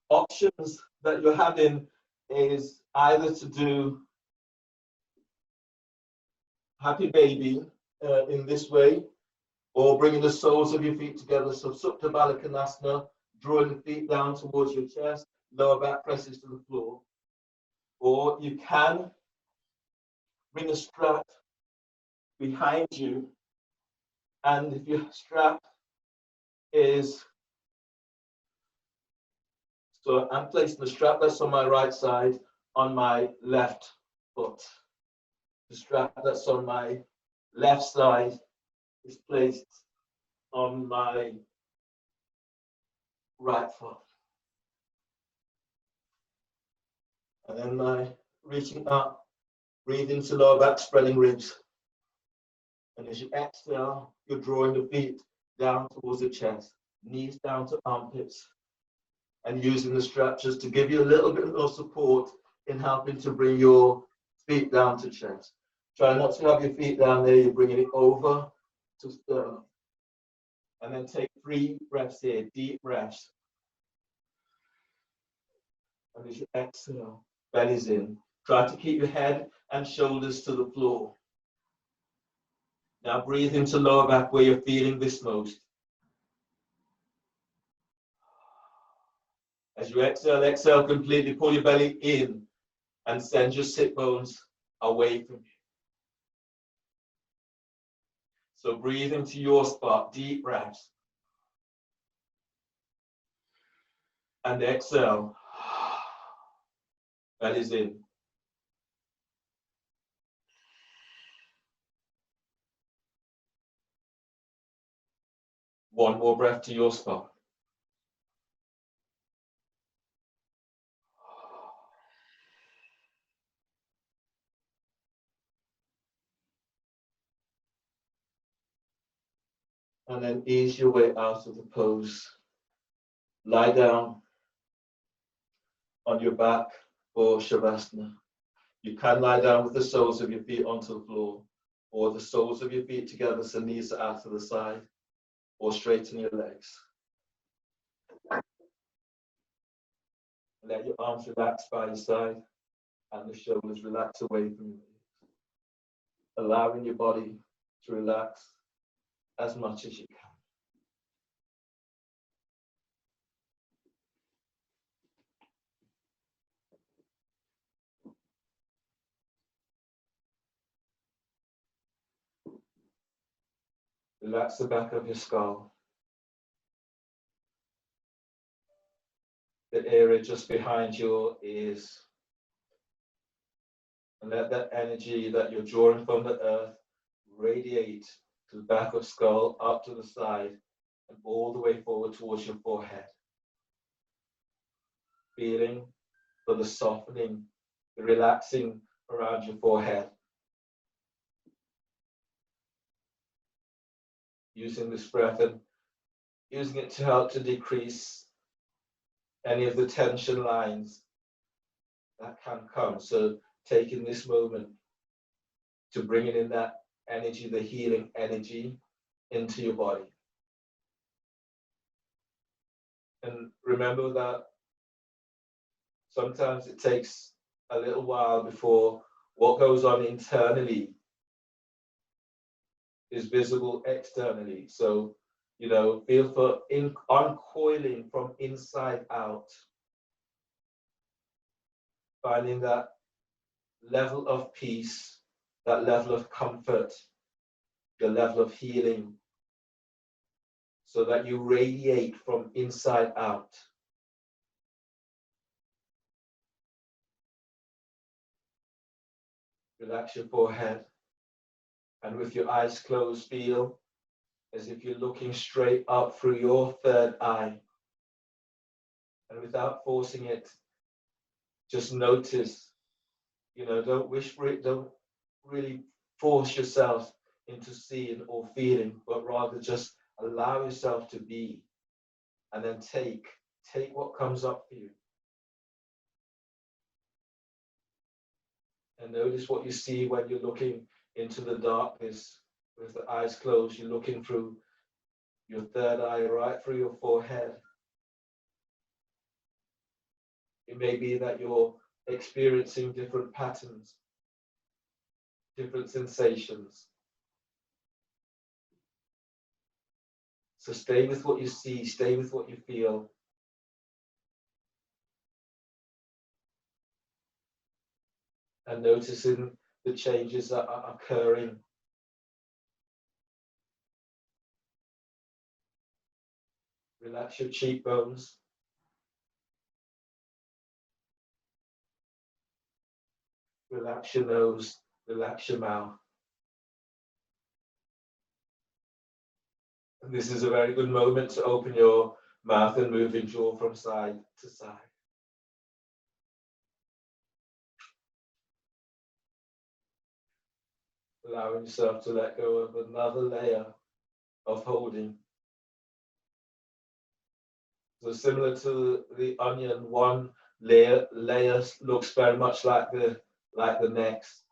options that you're having is either to do happy baby in this way, or bringing the soles of your feet together. So Supta Baddha Konasana, drawing the feet down towards your chest, lower back presses to the floor. Or you can bring a strap behind you, and if your strap is, so I'm placing the strap that's on my right side on my left foot. The strap that's on my left side is placed on my right foot. And then my reaching up, breathe into lower back, spreading ribs. And as you exhale, you're drawing the feet down towards the chest, knees down to armpits, and using the strap just to give you a little bit more support in helping to bring your feet down to chest. Try not to have your feet down there, you're bringing it over to sternum. And then take 3 breaths here, deep breaths. And as you exhale, belly's in. Try to keep your head and shoulders to the floor. Now breathe into lower back where you're feeling this most. As you exhale, exhale completely, pull your belly in and send your sit bones away from you. So breathe into your spot, deep breaths. And exhale, belly's in. One more breath to your spot. And then ease your way out of the pose. Lie down on your back for Shavasana. You can lie down with the soles of your feet onto the floor, or the soles of your feet together so knees are out to the side, or straighten your legs. Let your arms relax by your side and the shoulders relax away from you. Allowing your body to relax as much as you can. Relax the back of your skull. The area just behind your ears. And let that energy that you're drawing from the earth radiate to the back of skull, up to the side, and all the way forward towards your forehead. Feeling for the softening, the relaxing around your forehead. Using this breath and using it to help to decrease any of the tension lines that can come. So taking this moment to bring in that energy, the healing energy into your body. And remember that sometimes it takes a little while before what goes on internally is visible externally. So, feel for uncoiling from inside out. Finding that level of peace, that level of comfort, the level of healing, so that you radiate from inside out. Relax your forehead, and with your eyes closed, feel as if you're looking straight up through your third eye. And without forcing it, just notice, you know, don't wish for it, don't really force yourself into seeing or feeling, but rather just allow yourself to be, and then take what comes up for you. And notice what you see when you're looking into the darkness with the eyes closed. You're looking through your third eye, right through your forehead. It may be that you're experiencing different patterns, different sensations. So stay with what you see, stay with what you feel. And noticing the changes that are occurring. Relax your cheekbones. Relax your nose, relax your mouth. And this is a very good moment to open your mouth and move your jaw from side to side. Allowing yourself to let go of another layer of holding. So similar to the onion, one layer looks very much like the next.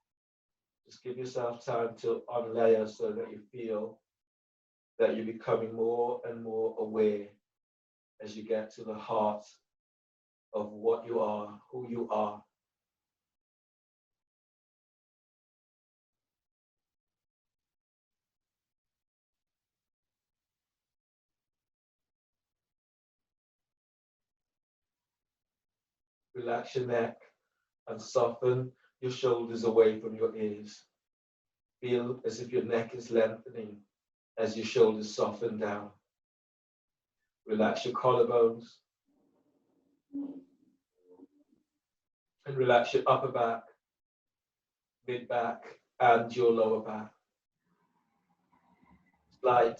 Just give yourself time to unlayer so that you feel that you're becoming more and more aware as you get to the heart of what you are, who you are. Relax your neck and soften your shoulders away from your ears. Feel as if your neck is lengthening as your shoulders soften down. Relax your collarbones. And relax your upper back, mid back, and your lower back. Slight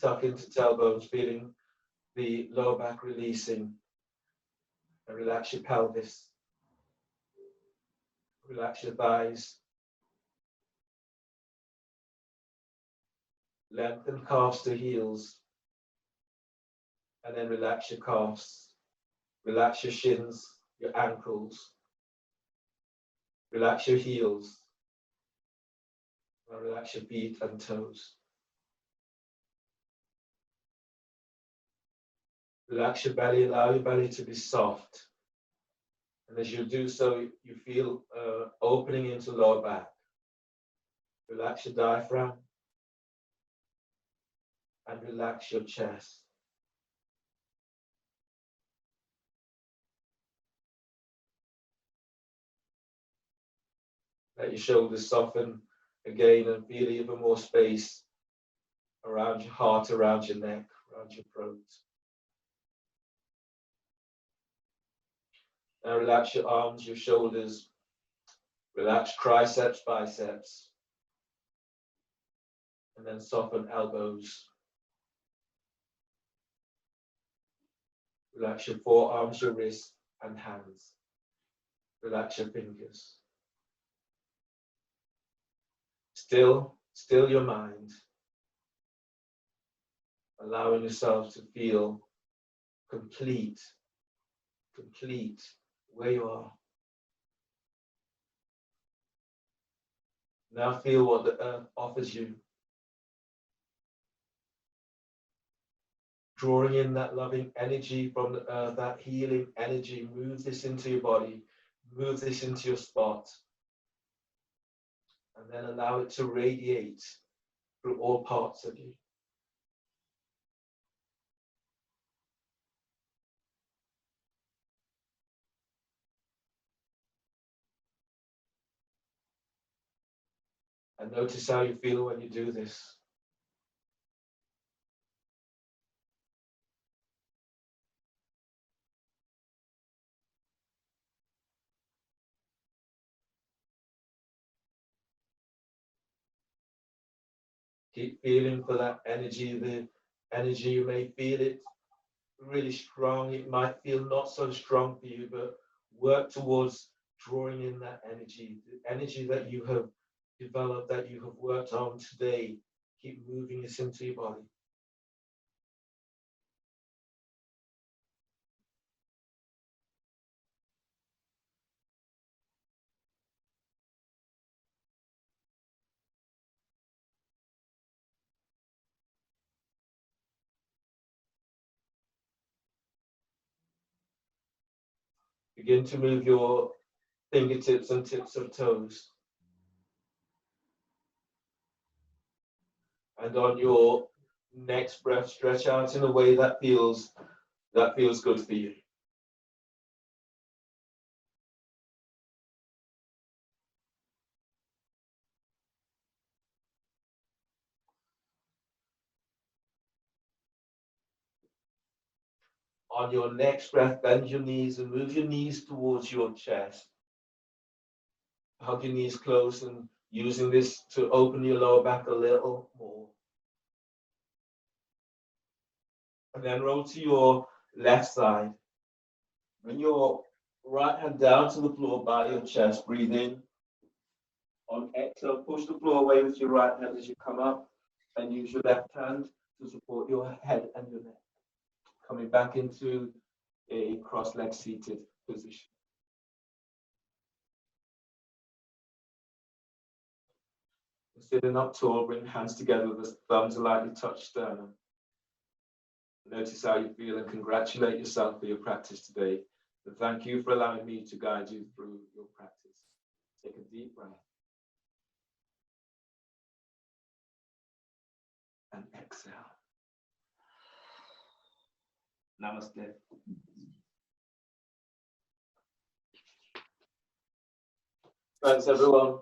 tuck into tailbones, feeling the lower back releasing. And relax your pelvis. Relax your thighs. Lengthen calves to heels. And then relax your calves. Relax your shins, your ankles. Relax your heels. And relax your feet and toes. Relax your belly, allow your belly to be soft. And as you do so, you feel opening into lower back. Relax your diaphragm and relax your chest. Let your shoulders soften again and feel even more space around your heart, around your neck, around your throat. Now relax your arms, your shoulders. Relax triceps, biceps. And then soften elbows. Relax your forearms, your wrists, and hands. Relax your fingers. Still your mind. Allowing yourself to feel complete where you are. Now feel what the earth offers you. Drawing in that loving energy from the earth, that healing energy, move this into your body, move this into your spot, and then allow it to radiate through all parts of you. And notice how you feel when you do this. Keep feeling for that energy, the energy, you may feel it really strong. It might feel not so strong for you, but work towards drawing in that energy, the energy that you have developed, that you have worked on today. Keep moving this into your body. Begin to move your fingertips and tips of toes. And on your next breath, stretch out in a way that feels good for you. On your next breath, bend your knees and move your knees towards your chest. Hug your knees close and using this to open your lower back a little more. And then roll to your left side. Bring your right hand down to the floor by your chest. Breathe in. On exhale, push the floor away with your right hand as you come up, and use your left hand to support your head and your neck. Coming back into a cross-leg seated position. Sitting up tall, bring hands together, the thumbs lightly touch sternum. Notice how you feel and congratulate yourself for your practice today. And thank you for allowing me to guide you through your practice. Take a deep breath. And exhale. Namaste. Thanks, everyone.